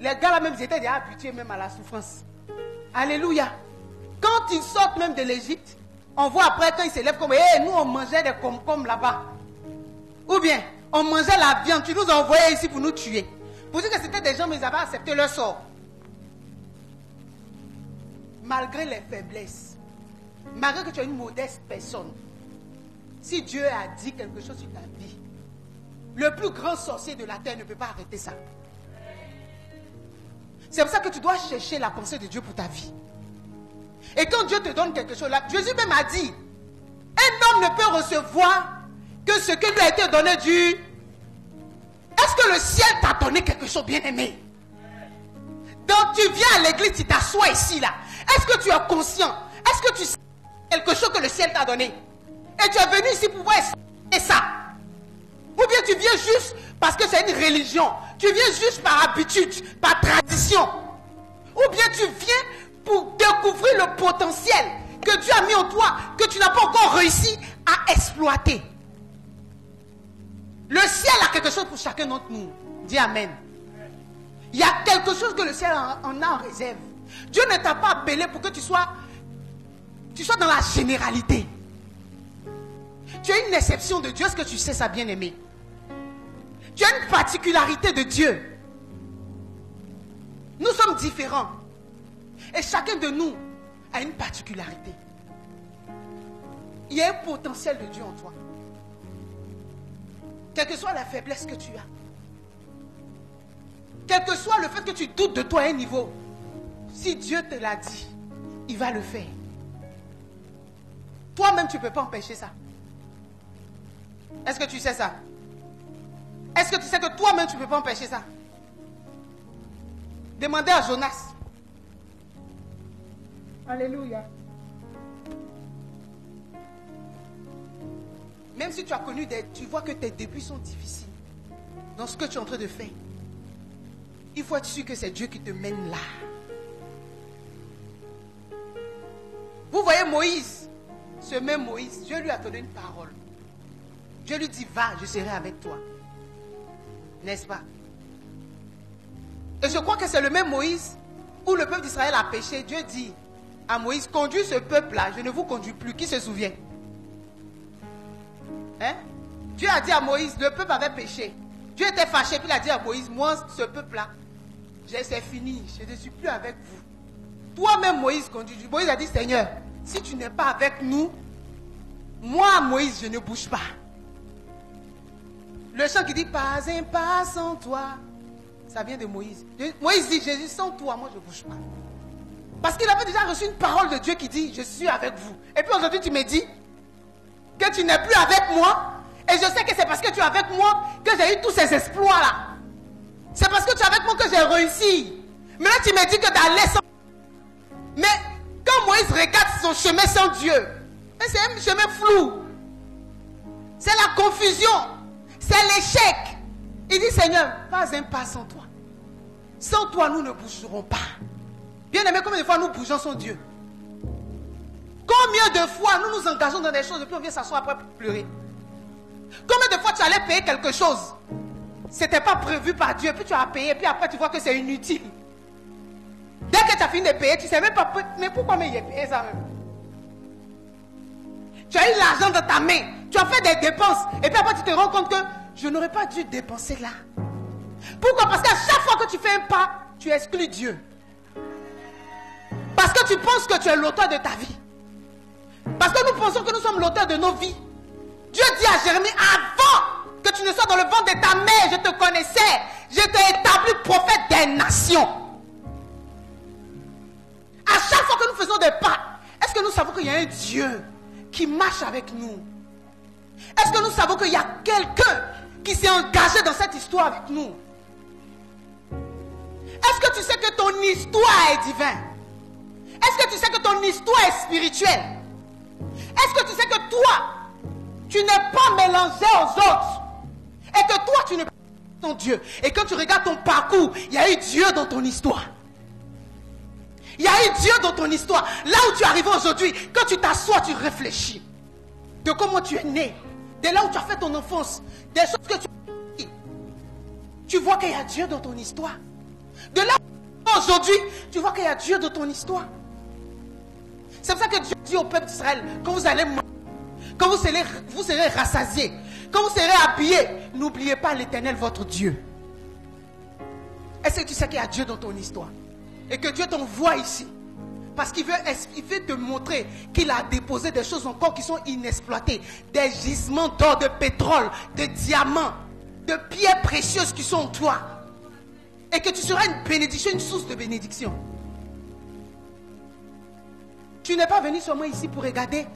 Les gars là même, ils étaient déjà habitués même à la souffrance. Alléluia. Quand ils sortent même de l'Égypte, on voit après quand ils se lèvent comme, hey, nous on mangeait des concombre là-bas. Ou bien, on mangeait la viande. Tu nous as envoyés ici pour nous tuer. Pour dire que c'était des gens, mais ils avaient accepté leur sort. Malgré les faiblesses, malgré que tu es une modeste personne, si Dieu a dit quelque chose sur ta vie, le plus grand sorcier de la terre ne peut pas arrêter ça. C'est pour ça que tu dois chercher la pensée de Dieu pour ta vie. Et quand Dieu te donne quelque chose là, Jésus même a dit, un homme ne peut recevoir que ce que lui a été donné du... Est-ce que le ciel t'a donné quelque chose, bien aimé? Donc tu viens à l'église, tu t'assois ici là. Est-ce que tu es conscient? Est-ce que tu sais quelque chose que le ciel t'a donné? Et tu es venu ici pour voir ça. Ou bien tu viens juste parce que c'est une religion. Tu viens juste par habitude, par tradition. Ou bien tu viens pour découvrir le potentiel que Dieu a mis en toi, que tu n'as pas encore réussi à exploiter. Le ciel a quelque chose pour chacun d'entre nous. Dis amen. Il y a quelque chose que le ciel en a en réserve. Dieu ne t'a pas appelé pour que tu sois dans la généralité. Tu es une exception de Dieu. Est-ce que tu sais ça, bien aimé? Tu as une particularité de Dieu. Nous sommes différents. Et chacun de nous a une particularité. Il y a un potentiel de Dieu en toi. Quelle que soit la faiblesse que tu as. Quel que soit le fait que tu doutes de toi à un niveau. Si Dieu te l'a dit, il va le faire. Toi-même, tu ne peux pas empêcher ça. Est-ce que tu sais ça? Est-ce que tu sais que toi-même, tu ne peux pas empêcher ça? Demandez à Jonas. Alléluia. Même si tu as connu tu vois que tes débuts sont difficiles dans ce que tu es en train de faire. Il faut être sûr que c'est Dieu qui te mène là. Vous voyez Moïse, ce même Moïse, Dieu lui a donné une parole. Dieu lui dit, va, je serai avec toi. N'est-ce pas? Et je crois que c'est le même Moïse où le peuple d'Israël a péché. Dieu dit à Moïse, conduis ce peuple-là, je ne vous conduis plus. Qui se souvient? Hein? Dieu a dit à Moïse, le peuple avait péché. Dieu était fâché, puis il a dit à Moïse, moi, ce peuple-là, c'est fini, je ne suis plus avec vous. Toi-même, Moïse, conduis. Moïse a dit, Seigneur, si tu n'es pas avec nous, moi, Moïse, je ne bouge pas. Le chant qui dit, pas un pas sans toi, ça vient de Moïse. Moïse dit, Jésus, sans toi, moi, je ne bouge pas. Parce qu'il avait déjà reçu une parole de Dieu qui dit, je suis avec vous. Et puis aujourd'hui, tu me dis que tu n'es plus avec moi. Et je sais que c'est parce que tu es avec moi que j'ai eu tous ces exploits-là. C'est parce que tu es avec moi que j'ai réussi. Mais là, tu me dis que d'aller sans... Mais quand Moïse regarde son chemin sans Dieu, c'est un chemin flou. C'est la confusion. C'est l'échec. Il dit, Seigneur, pas un pas sans toi. Sans toi, nous ne bougerons pas. Bien aimé, combien de fois nous bougeons sans Dieu? Combien de fois nous nous engageons dans des choses et puis on vient s'asseoir après pour pleurer? Combien de fois tu allais payer quelque chose? C'était pas prévu par Dieu, puis tu as payé, puis après tu vois que c'est inutile. Dès que tu as fini de payer, tu ne sais même pas, mais pourquoi j'ai payé ça même? Tu as eu l'argent dans ta main, tu as fait des dépenses, et puis après tu te rends compte que je n'aurais pas dû dépenser là. Pourquoi? Parce qu'à chaque fois que tu fais un pas, tu exclus Dieu. Parce que tu penses que tu es l'auteur de ta vie. Parce que nous pensons que nous sommes l'auteur de nos vies. Dieu dit à Jérémie, avant que tu ne sois dans le ventre de ta mère, je te connaissais. Je t'ai établi prophète des nations. À chaque fois que nous faisons des pas, est-ce que nous savons qu'il y a un Dieu qui marche avec nous? Est-ce que nous savons qu'il y a quelqu'un qui s'est engagé dans cette histoire avec nous? Est-ce que tu sais que ton histoire est divine? Est-ce que tu sais que ton histoire est spirituelle? Est-ce que tu sais que toi, tu n'es pas mélangé aux autres? Et que toi, tu n'es pas ton Dieu. Et quand tu regardes ton parcours, il y a eu Dieu dans ton histoire. Il y a eu Dieu dans ton histoire. Là où tu es arrivé aujourd'hui, quand tu t'assois, tu réfléchis. De comment tu es né. De là où tu as fait ton enfance. Des choses que tu as fait. Tu vois qu'il y a Dieu dans ton histoire. De là où tu es aujourd'hui, tu vois qu'il y a Dieu dans ton histoire. C'est pour ça que Dieu dit au peuple d'Israël, quand vous allez manger, quand vous serez rassasiés, quand vous serez habillés, n'oubliez pas l'Éternel, votre Dieu. Est-ce que tu sais qu'il y a Dieu dans ton histoire? Et que Dieu t'envoie ici. Parce qu'il veut te montrer qu'il a déposé des choses encore qui sont inexploitées. Des gisements d'or, de pétrole, de diamants, de pierres précieuses qui sont en toi. Et que tu seras une bénédiction, une source de bénédiction. Tu n'es pas venu seulement ici pour regarder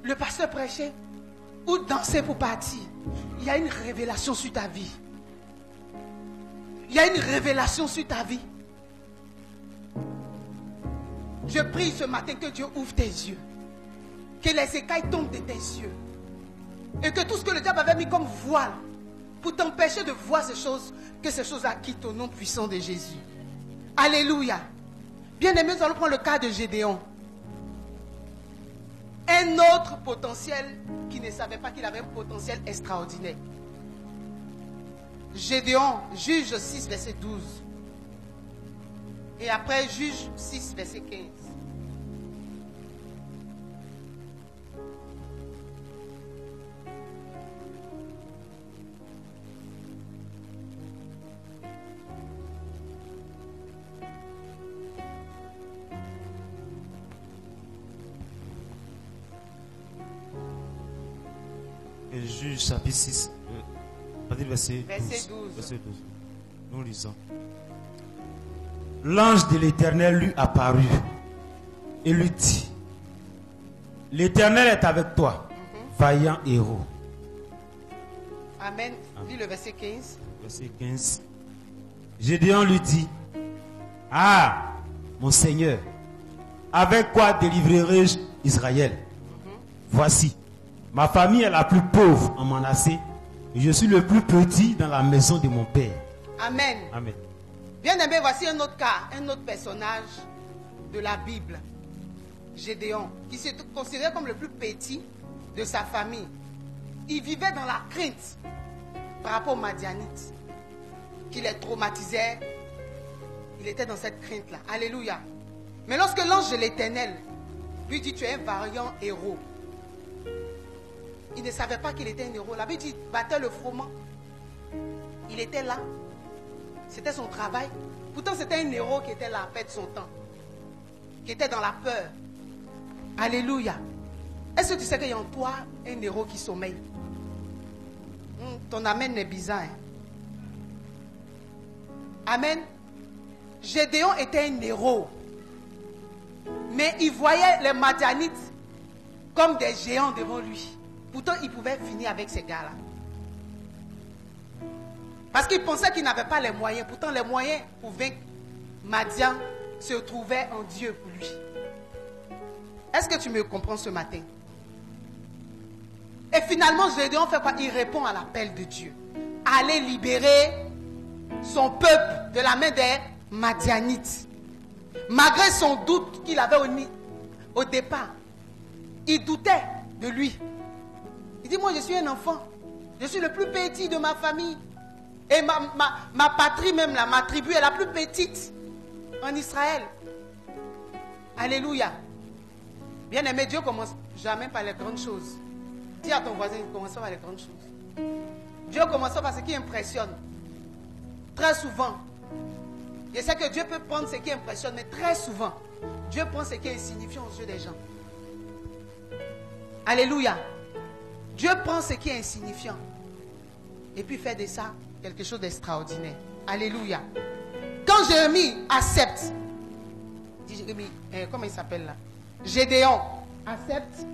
le pasteur prêcher ou danser pour partir. Il y a une révélation sur ta vie. Il y a une révélation sur ta vie. Je prie ce matin que Dieu ouvre tes yeux. Que les écailles tombent de tes yeux. Et que tout ce que le diable avait mis comme voile pour t'empêcher de voir ces choses, que ces choses quittent au nom puissant de Jésus. Alléluia. Bien aimés, nous allons prendre le cas de Gédéon. Un autre potentiel qui ne savait pas qu'il avait un potentiel extraordinaire. Gédéon, Juge 6, verset 12. Et après, Juge 6, verset 15. Et Juge chapitre 6, verset 12. Verset 12. Nous lisons. L'ange de l'Éternel lui apparut et lui dit: l'Éternel est avec toi, vaillant héros. Amen. Lis le verset 15. Verset 15. Gédéon lui dit: ah, mon Seigneur, avec quoi délivrerai-je Israël? Voici, Ma famille est la plus pauvre en Manassé. Et je suis le plus petit dans la maison de mon père. Amen. Amen. Bien aimé, voici un autre cas, un autre personnage de la Bible. Gédéon, qui se considérait comme le plus petit de sa famille. Il vivait dans la crainte par rapport aux Madianites, qui les traumatisaient. Il était dans cette crainte-là. Alléluia. Mais lorsque l'ange de l'Éternel lui dit, tu es un vaillant héros. Il ne savait pas qu'il était un héros. La Bible dit, il battait le froment. Il était là. C'était son travail. Pourtant, c'était un héros qui était là à perdre son temps. Qui était dans la peur. Alléluia. Est-ce que tu sais qu'il y a en toi un héros qui sommeille? Ton amen est bizarre. Hein? Amen. Gédéon était un héros. Mais il voyait les Madianites comme des géants devant lui. Pourtant, il pouvait finir avec ces gars-là. Parce qu'il pensait qu'il n'avait pas les moyens. Pourtant, les moyens pour vaincre Madian se trouvaient en Dieu pour lui. Est-ce que tu me comprends ce matin? Et finalement, Gédéon fait quoi? Il répond à l'appel de Dieu. Aller libérer son peuple de la main des Madianites. Malgré son doute qu'il avait au départ, il doutait de lui. Il dit, moi je suis un enfant. Je suis le plus petit de ma famille. Et ma patrie même, là, ma tribu est la plus petite en Israël. Alléluia. Bien aimé, Dieu commence jamais par les grandes choses. Dis à ton voisin, il commence par les grandes choses. Dieu commence par ce qui impressionne. Très souvent. Je sais que Dieu peut prendre ce qui impressionne, mais très souvent, Dieu prend ce qui est insignifiant aux yeux des gens. Alléluia. Dieu prend ce qui est insignifiant et puis fait de ça quelque chose d'extraordinaire. Alléluia. Quand Jérémie accepte, dit Jérémie, comment il s'appelle là? Gédéon accepte,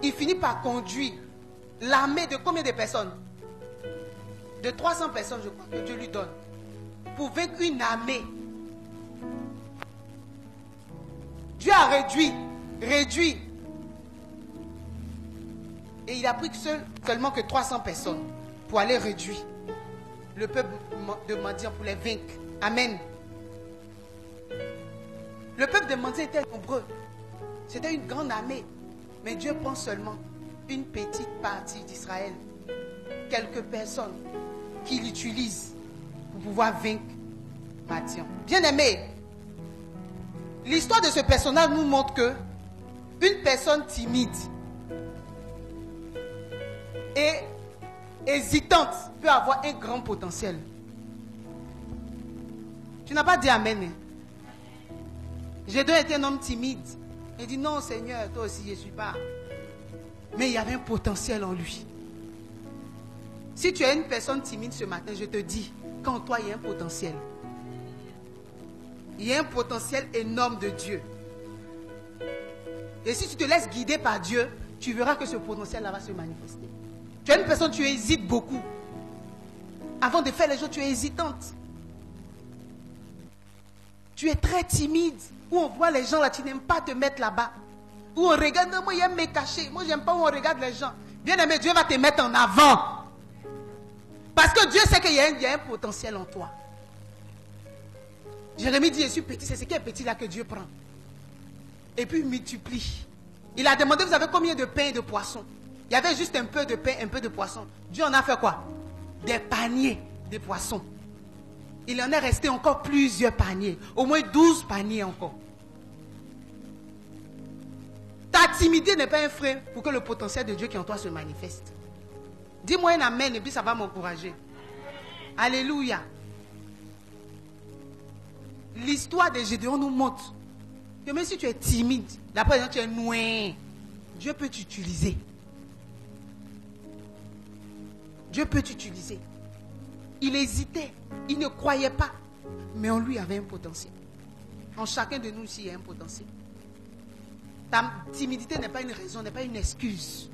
il finit par conduire l'armée de combien de personnes? De 300 personnes, je crois que Dieu lui donne. Pour vaincre une armée. Dieu a réduit. Et il a pris seulement que 300 personnes pour aller réduire le peuple de Madian pour les vaincre. Amen. Le peuple de Madian était nombreux. C'était une grande armée. Mais Dieu prend seulement une petite partie d'Israël. Quelques personnes qu'il utilise pour pouvoir vaincre Madian. Bien aimé, l'histoire de ce personnage nous montre que une personne timide et hésitante peut avoir un grand potentiel. Tu n'as pas dit amen. Gédéon était un homme timide. Il dit non Seigneur, toi aussi je ne suis pas. Mais il y avait un potentiel en lui. Si tu es une personne timide ce matin, je te dis qu'en toi il y a un potentiel. Il y a un potentiel énorme de Dieu. Et si tu te laisses guider par Dieu, tu verras que ce potentiel-là va se manifester. Tu es une personne, tu hésites beaucoup. Avant de faire les choses, tu es hésitante. Tu es très timide. Où on voit les gens là, tu n'aimes pas te mettre là-bas. Où on regarde, moi j'aime me cacher. Moi j'aime pas où on regarde les gens. Bien aimé, Dieu va te mettre en avant. Parce que Dieu sait qu'il y a un potentiel en toi. Jérémie dit, je suis petit, c'est ce qui est petit là que Dieu prend. Et puis il multiplie. Il a demandé, vous avez combien de pain et de poissons? Il y avait juste un peu de pain, un peu de poisson. Dieu en a fait quoi? Des paniers de poissons. Il en est resté encore plusieurs paniers. Au moins 12 paniers encore. Ta timidité n'est pas un frein pour que le potentiel de Dieu qui est en toi se manifeste. Dis-moi un amen et puis ça va m'encourager. Alléluia. L'histoire de Gédéon nous montre que même si tu es timide, d'après les gens tu es noué, Dieu peut t'utiliser. Dieu peut t'utiliser. Il hésitait, il ne croyait pas, mais en lui il y avait un potentiel. En chacun de nous ici il y a un potentiel. Ta timidité n'est pas une raison, n'est pas une excuse.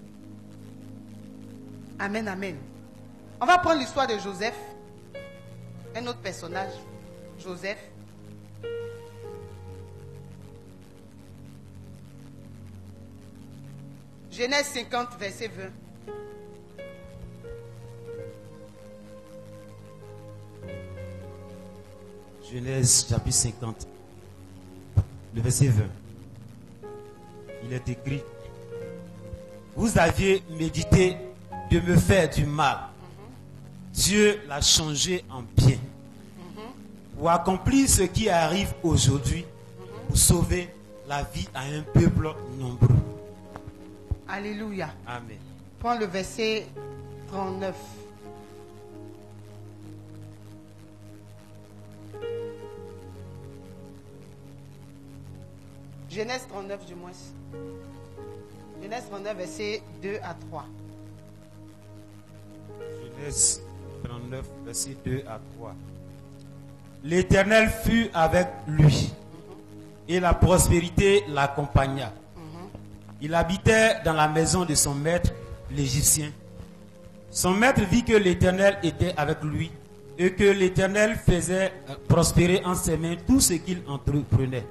Amen, amen. On va prendre l'histoire de Joseph, un autre personnage, Joseph. Genèse 50, verset 20. Genèse chapitre 50, le verset 20. Il est écrit: vous aviez médité de me faire du mal. Dieu l'a changé en bien. Pour accomplir ce qui arrive aujourd'hui, pour sauver la vie à un peuple nombreux. Alléluia. Amen. Prends le verset 39. Genèse 39 du moins. Genèse 39, verset 2 à 3. Genèse 39, verset 2 à 3. L'Éternel fut avec lui, et la prospérité l'accompagna. Il habitait dans la maison de son maître, l'Égyptien. Son maître vit que l'Éternel était avec lui, et que l'Éternel faisait prospérer en ses mains tout ce qu'il entreprenait.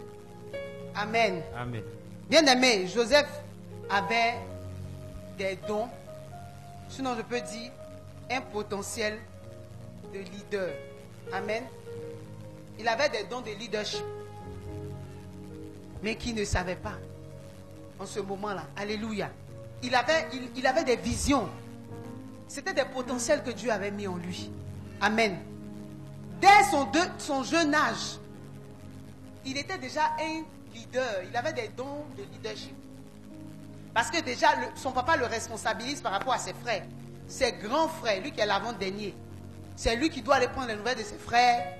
Amen. Amen. Bien-aimé, Joseph avait des dons, sinon je peux dire un potentiel de leader. Amen. Il avait des dons de leadership, mais qui ne savait pas en ce moment-là. Alléluia. Il avait des visions. C'était des potentiels que Dieu avait mis en lui. Amen. Dès son jeune âge, il était déjà un leader. Il avait des dons de leadership. Parce que déjà, son papa le responsabilise par rapport à ses frères. Ses grands frères, lui qui est l'avant-dernier. C'est lui qui doit aller prendre les nouvelles de ses frères,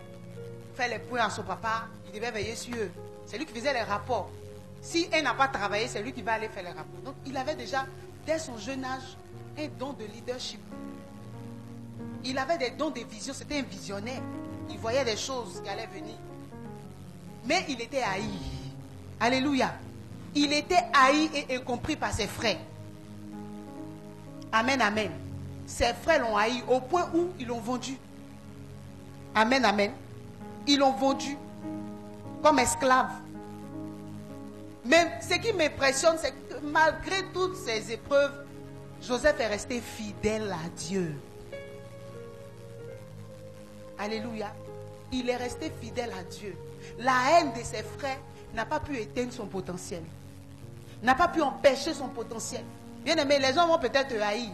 faire les points à son papa. Il devait veiller sur eux. C'est lui qui faisait les rapports. Si elle n'a pas travaillé, c'est lui qui va aller faire les rapports. Donc, il avait déjà, dès son jeune âge, un don de leadership. Il avait des dons de vision. C'était un visionnaire. Il voyait des choses qui allaient venir. Mais il était haï. Alléluia. Il était haï et incompris par ses frères. Amen, amen. Ses frères l'ont haï au point où ils l'ont vendu. Amen, amen. Ils l'ont vendu comme esclave. Mais ce qui m'impressionne, c'est que malgré toutes ces épreuves, Joseph est resté fidèle à Dieu. Alléluia. Il est resté fidèle à Dieu. La haine de ses frères n'a pas pu éteindre son potentiel. N'a pas pu empêcher son potentiel. Bien aimé, les gens vont peut-être te haïr.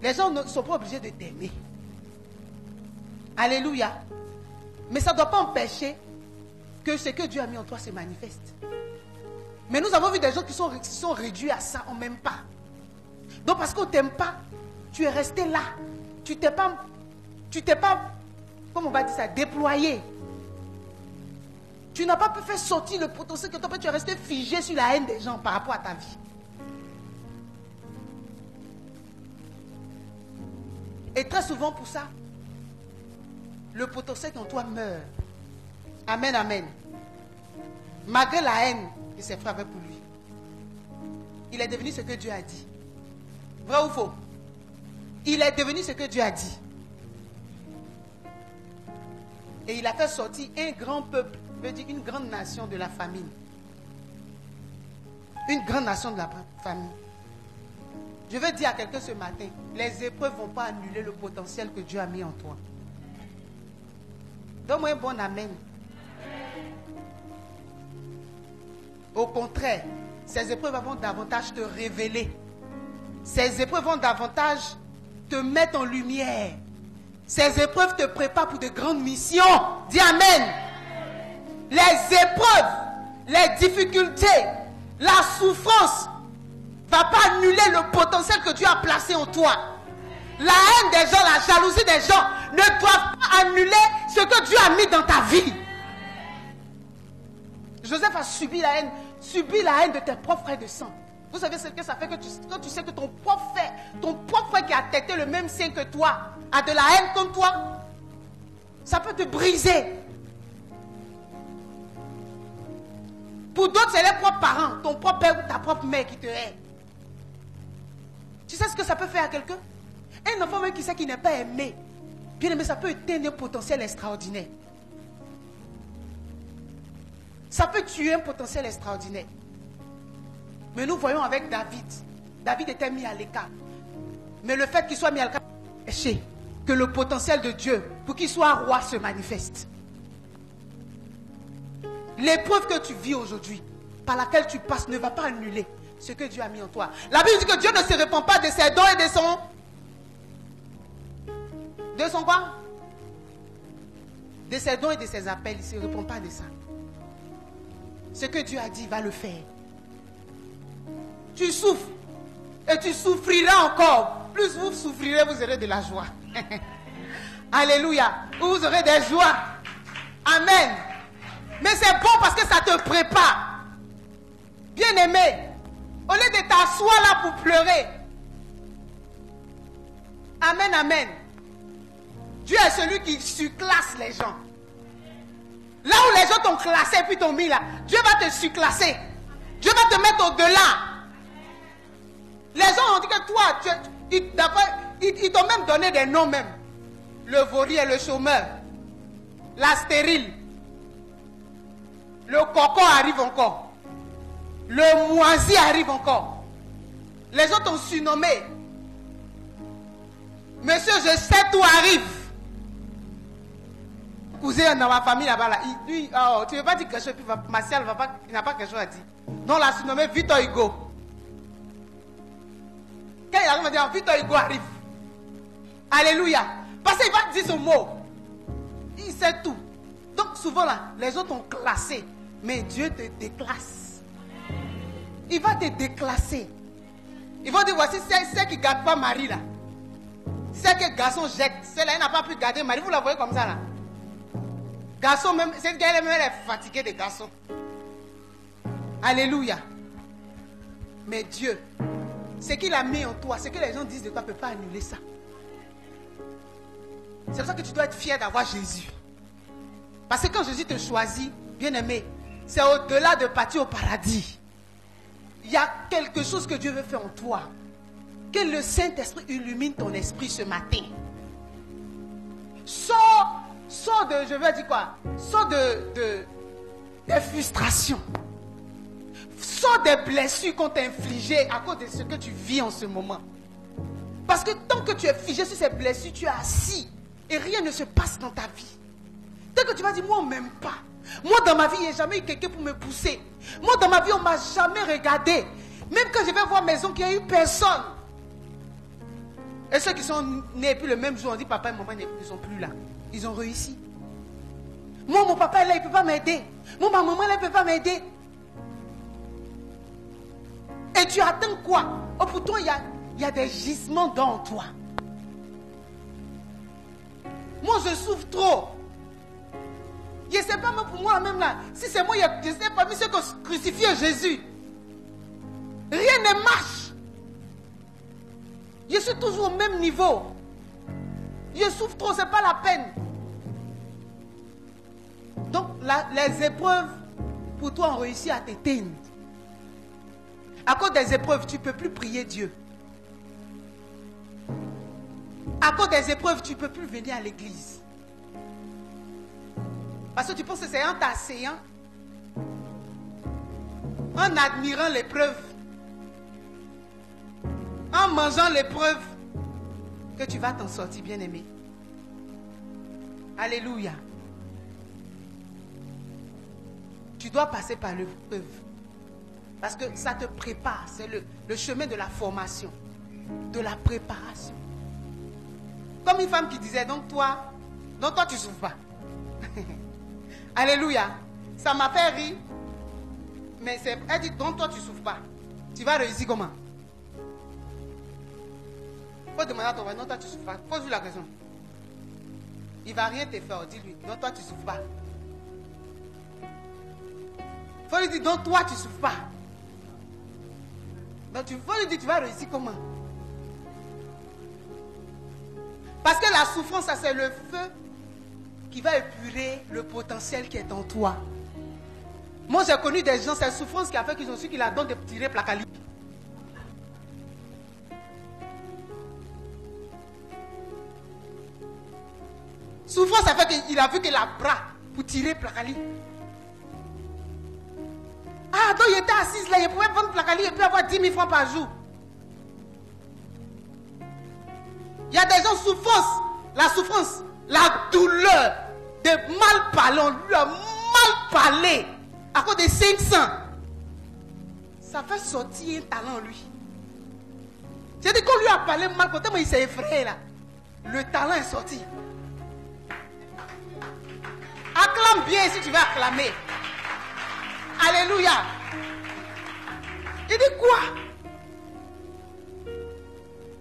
Les gens ne sont pas obligés de t'aimer. Alléluia. Mais ça ne doit pas empêcher que ce que Dieu a mis en toi se manifeste. Mais nous avons vu des gens qui sont réduits à ça, on ne m'aime pas. Donc parce qu'on ne t'aime pas, tu es resté là. Tu t'es pas, comment on va dire ça, déployé. Tu n'as pas pu faire sortir le potentiel que toi, tu es resté figé sur la haine des gens par rapport à ta vie. Et très souvent pour ça, le potentiel en toi meurt. Amen, amen. Malgré la haine que ses frères avaient pour lui, il est devenu ce que Dieu a dit. Vrai ou faux? Il est devenu ce que Dieu a dit. Et il a fait sortir un grand peuple, veut dire une grande nation de la famine. Une grande nation de la famine. Je veux dire à quelqu'un ce matin, les épreuves ne vont pas annuler le potentiel que Dieu a mis en toi. Donne-moi un bon amen. Au contraire, ces épreuves vont davantage te révéler. Ces épreuves vont davantage te mettre en lumière. Ces épreuves te préparent pour de grandes missions. Dis amen. Les épreuves, les difficultés, la souffrance ne va pas annuler le potentiel que Dieu a placé en toi. La haine des gens, la jalousie des gens ne doivent pas annuler ce que Dieu a mis dans ta vie. Joseph a subi la haine de tes propres frères de sang. Vous savez ce que ça fait quand tu sais que ton propre frère qui a têté le même sein que toi a de la haine comme toi? Ça peut te briser. Pour d'autres, c'est les propres parents, ton propre père ou ta propre mère qui te hait. Tu sais ce que ça peut faire à quelqu'un? Un enfant même qui sait qu'il n'est pas aimé, bien aimé, ça peut éteindre un potentiel extraordinaire. Ça peut tuer un potentiel extraordinaire. Mais nous voyons avec David. David était mis à l'écart. Mais le fait qu'il soit mis à l'écart, empêcher que le potentiel de Dieu, pour qu'il soit roi, se manifeste. L'épreuve que tu vis aujourd'hui, par laquelle tu passes, ne va pas annuler ce que Dieu a mis en toi. La Bible dit que Dieu ne se répand pas de ses dons et de son... De son quoi? De ses dons et de ses appels. Il ne se répand pas de ça. Ce que Dieu a dit, il va le faire. Tu souffres. Et tu souffriras encore. Plus vous souffrirez, vous aurez de la joie. Alléluia. Vous aurez des joies. Amen. Mais c'est bon parce que ça te prépare. Bien-aimé, au lieu de t'asseoir là pour pleurer. Amen, amen. Dieu est celui qui surclasse les gens. Là où les gens t'ont classé et puis t'ont mis là, Dieu va te surclasser. Dieu va te mettre au-delà. Les gens ont dit que toi, ils t'ont même donné des noms même. Le vaurier, le chômeur, la stérile. Le cocon arrive encore. Le moisi arrive encore. Les gens t'ont surnommé. Monsieur, je sais tout arrive. Cousin dans ma famille là-bas, là, lui, oh, tu ne veux pas dire quelque chose, puis Martial il n'a pas quelque chose à dire. Non, l'a surnommé Victor Hugo. Quand il arrive, il va dire Victor Hugo arrive. Alléluia. Parce qu'il va dire ce mot. Il sait tout. Donc souvent là, les autres ont classé. Mais Dieu te déclasse. Il va te déclasser. Ils vont dire, voici celle qui ne garde pas Marie là. Celle que garçon jette. Celle-là, elle n'a pas pu garder Marie. Vous la voyez comme ça là. Garçon même, cette elle est fatiguée des garçons. Alléluia. Mais Dieu, ce qu'il a mis en toi, ce que les gens disent de toi ne peut pas annuler ça. C'est pour ça que tu dois être fier d'avoir Jésus. Parce que quand Jésus te choisit, bien-aimé, c'est au-delà de partir au paradis. Il y a quelque chose que Dieu veut faire en toi. Que le Saint-Esprit illumine ton esprit ce matin. Sors de, je veux dire quoi? Sors de frustration. Sors des blessures qu'on t'a infligées à cause de ce que tu vis en ce moment. Parce que tant que tu es figé sur ces blessures, tu es assis. Et rien ne se passe dans ta vie. Tant que tu vas dire, moi on ne m'aime pas. Moi dans ma vie, il n'y a jamais eu quelqu'un pour me pousser. Moi dans ma vie, on ne m'a jamais regardé. Même quand je vais voir maison, qu'il n'y a eu personne. Et ceux qui sont nés puis le même jour, on dit papa et maman ne sont plus là. Ils ont réussi. Moi, mon papa est là, il ne peut pas m'aider. Moi, ma maman là, elle ne peut pas m'aider. Et tu attends quoi? Oh, pour toi, il y a des gisements dans toi. Moi, je souffre trop. Je ne sais pas même pour moi même là. Si c'est moi, je ne sais pas, mais ceux qui ont crucifié Jésus. Rien ne marche. Je suis toujours au même niveau. Je souffre trop, ce n'est pas la peine. Donc, les épreuves, pour toi, ont réussi à t'éteindre. À cause des épreuves, tu ne peux plus prier Dieu. À cause des épreuves, tu ne peux plus venir à l'église. Parce que tu penses que c'est en t'asseyant, en admirant l'épreuve, en mangeant l'épreuve, que tu vas t'en sortir, bien-aimé. Alléluia. Tu dois passer par l'épreuve. Parce que ça te prépare. C'est le chemin de la formation. De la préparation. Comme une femme qui disait, donc toi tu ne souffres pas. Alléluia. Ça m'a fait rire. Mais elle dit, donc toi tu ne souffres pas. Tu vas réussir comment? Il faut demander à ton voisin, non toi tu ne souffres pas. Pose-lui la question. Il ne va rien te faire. Dis-lui, non toi tu ne souffres pas. Il faut lui dire, donc toi tu ne souffres pas. Donc il faut lui dire, tu vas réussir comment? Parce que la souffrance, ça c'est le feu qui va épurer le potentiel qui est en toi. Moi j'ai connu des gens, c'est la souffrance qui a fait qu'ils ont su qu'il a don de tirer placali. Souffrance, ça fait qu'il a vu qu'il a bras pour tirer placali. Ah Quand il était assis là, il pouvait vendre placali et puis avoir 10 000 francs par jour. Il y a des gens souffrance, la douleur, de mal parler, on lui a mal parlé à cause des 500. Ça fait sortir un talent en lui. C'est-à-dire qu'on lui a parlé mal, quand il s'est effrayé là, le talent est sorti. Acclame bien si tu veux acclamer. Alléluia. Il dit quoi?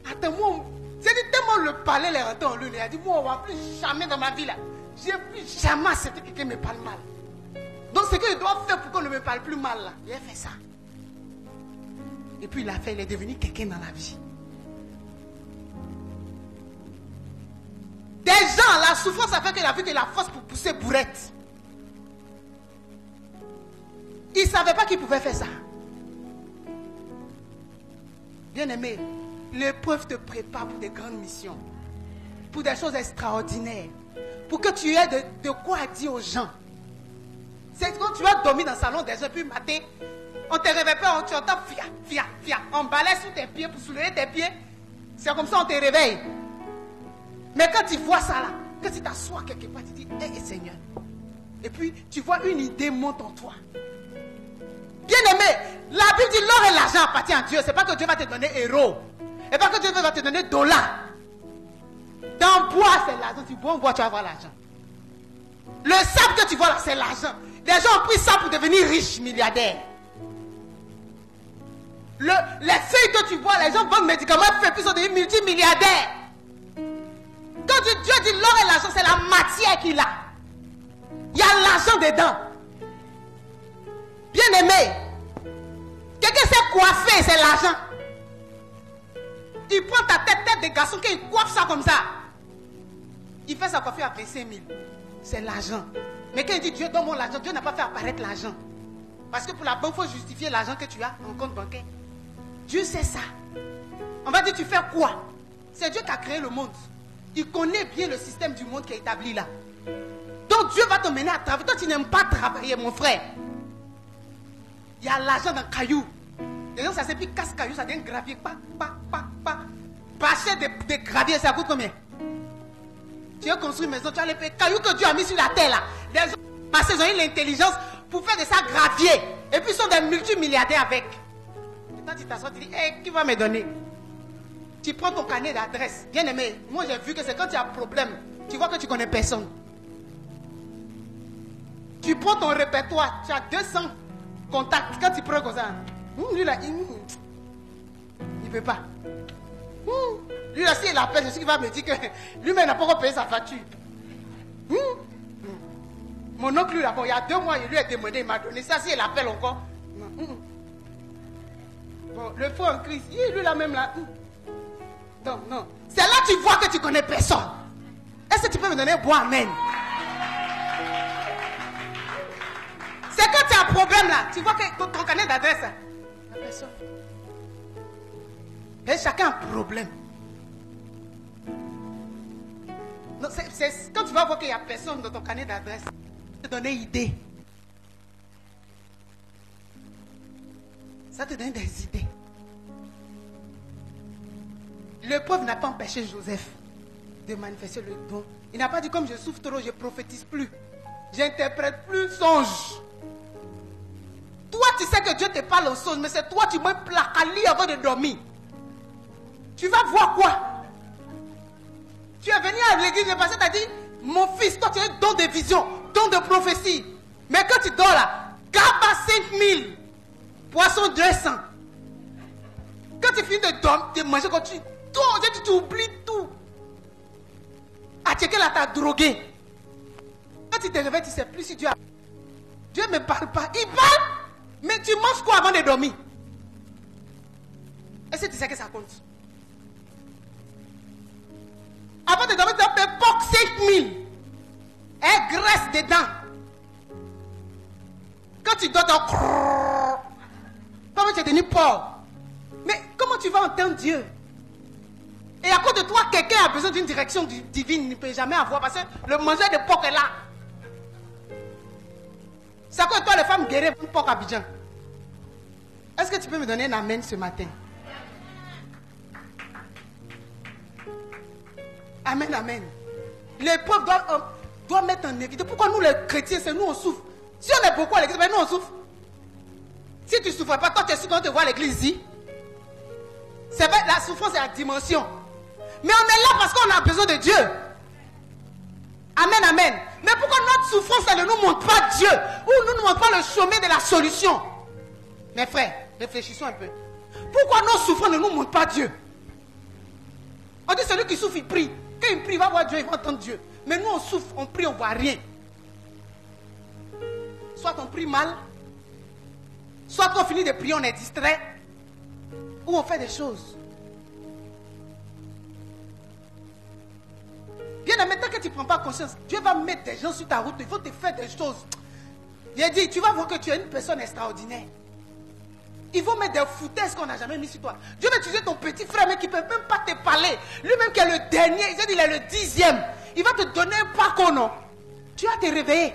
Attends-moi. C'est-à-dire tellement le parler les rentré en lui. Il a dit, moi on va plus jamais dans ma vie là. Je n'ai plus jamais accepté que quelqu'un me parle mal. Donc ce qu'il doit faire pour qu'on ne me parle plus mal là, il a fait ça. Et puis il a fait, il est devenu quelqu'un dans la vie. Des gens, la souffrance a fait qu'il a vu de la force pour pousser bourrette. Il ne savait pas qu'il pouvait faire ça. Bien-aimé, l'épreuve te prépare pour des grandes missions, pour des choses extraordinaires, pour que tu aies de quoi dire aux gens. C'est quand tu vas dormir dans le salon des gens, puis matin, on te réveille pas, tu entends fia, on balaye sous tes pieds pour soulever tes pieds. C'est comme ça on te réveille. Mais quand tu vois ça là, quand tu t'assois quelque part, tu dis, hé Seigneur. Et puis tu vois une idée monte en toi. Bien aimé, la Bible dit l'or et l'argent appartient à Dieu. C'est pas que Dieu va te donner héros. Et pas que Dieu va te donner dollars. Dans bois, c'est l'argent. Tu bois en bois, tu vas avoir l'argent. Le sable que tu vois là, c'est l'argent. Les gens ont pris ça pour devenir riches, milliardaires. Les feuilles que tu vois, les gens vendent médicaments, puis ils sont devenus multimilliardaires. Quand Dieu dit l'or et l'argent, c'est la matière qu'il a. Il y a l'argent dedans. Bien aimé, quelqu'un s'est coiffé, c'est l'argent. Il prend ta tête de garçon, qu'il coiffe ça comme ça. Il fait sa coiffure à 25 000. C'est l'argent. Mais quand il dit Dieu donne-moi l'argent, Dieu n'a pas fait apparaître l'argent. Parce que pour la banque, il faut justifier l'argent que tu as en compte bancaire. Dieu sait ça. On va dire, tu fais quoi? C'est Dieu qui a créé le monde. Il connaît bien le système du monde qui est établi là. Donc Dieu va te mener à travailler. Toi, tu n'aimes pas travailler, mon frère. Il y a l'argent dans le caillou. Les gens, ça s'est puis casse-caillou, ça devient gravier. Bâcher des graviers, ça coûte combien? Tu as construit une maison, tu as les cailloux que Dieu a mis sur la terre là. Les gens, parce qu'ils ont eu l'intelligence pour faire de ça gravier. Et puis ils sont des multimilliardaires avec. Et quand tu t'assois, tu dis, qui va me donner? Tu prends ton carnet d'adresse. Bien aimé, moi j'ai vu que c'est quand tu as un problème, tu vois que tu connais personne. Tu prends ton répertoire, tu as 200 contacts. Quand tu prends comme ça, lui là, il ne peut pas. Lui là, s'il appelle, c'est ce qu'il va me dire que lui-même n'a pas encore payé sa facture. Mon oncle, lui là, bon, il y a 2 mois, il lui a demandé, il m'a donné ça. S'il appelle encore, bon, le faux en crise, lui là même là. Non. C'est là que tu vois que tu connais personne. Est-ce que tu peux me donner un bon amen? C'est quand tu as un problème là, tu vois que ton carnet d'adresse, il n'y a personne. Et chacun a un problème. Non, c'est quand tu vas voir qu'il n'y a personne dans ton carnet d'adresse, ça te donne une idée. Ça te donne des idées. L'épreuve n'a pas empêché Joseph de manifester le don. Il n'a pas dit comme je souffre trop, je prophétise plus. J'interprète plus songe. Toi, tu sais que Dieu te parle en songe, mais c'est toi, tu mets placali avant de dormir. Tu vas voir quoi? Tu es venu à l'église, le pasteur t'a dit, mon fils, toi tu as un don de vision, don de prophétie. Mais quand tu dors là, gaba 5000, poisson 200. Quand tu finis de manger, quand tu dors, tu oublies tout. Ah, tu es là, t'as drogué. Quand tu te réveilles, tu ne sais plus si Dieu ne me parle pas. Il parle, mais tu manges quoi avant de dormir? Est-ce que tu sais que ça compte? Avant de dormir, tu as fait POC 5000. Et graisse dedans. Quand tu dors, comment tu es devenu pauvre? Mais comment tu vas entendre Dieu? Et à cause de toi, quelqu'un a besoin d'une direction divine, il ne peut jamais avoir parce que le mangeur de porc est là. C'est à cause de toi, les femmes guéries font porc à Abidjan. Est-ce que tu peux me donner un amen ce matin? Amen, amen. Les pauvres doivent mettre en évidence. Pourquoi nous les chrétiens, c'est nous on souffre? Si on est beaucoup à l'église, nous on souffre. Si tu ne souffres pas, toi tu es sûr qu'on te voit à l'église ici. C'est vrai, la souffrance c'est la dimension. Mais on est là parce qu'on a besoin de Dieu. Amen, amen. Mais pourquoi notre souffrance, elle ne nous montre pas Dieu? Ou ne nous montre pas le chemin de la solution? Mes frères, réfléchissons un peu. Pourquoi nos souffrances ne nous montrent pas Dieu? On dit celui qui souffre, il prie. Quand il prie, il va voir Dieu, il va entendre Dieu. Mais nous, on souffre, on prie, on ne voit rien. Soit on prie mal, soit quand on finit de prier, on est distrait, ou on fait des choses. Bien, maintenant que tu ne prends pas conscience, Dieu va mettre des gens sur ta route, il faut te faire des choses. Il a dit, tu vas voir que tu es une personne extraordinaire. Ils vont mettre des foutaises qu'on n'a jamais mis sur toi. Dieu va utiliser ton petit frère, mais qui ne peut même pas te parler. Lui-même qui est le dernier, il dit, il est le 10e. Il va te donner un parcours, non? Tu vas te réveiller.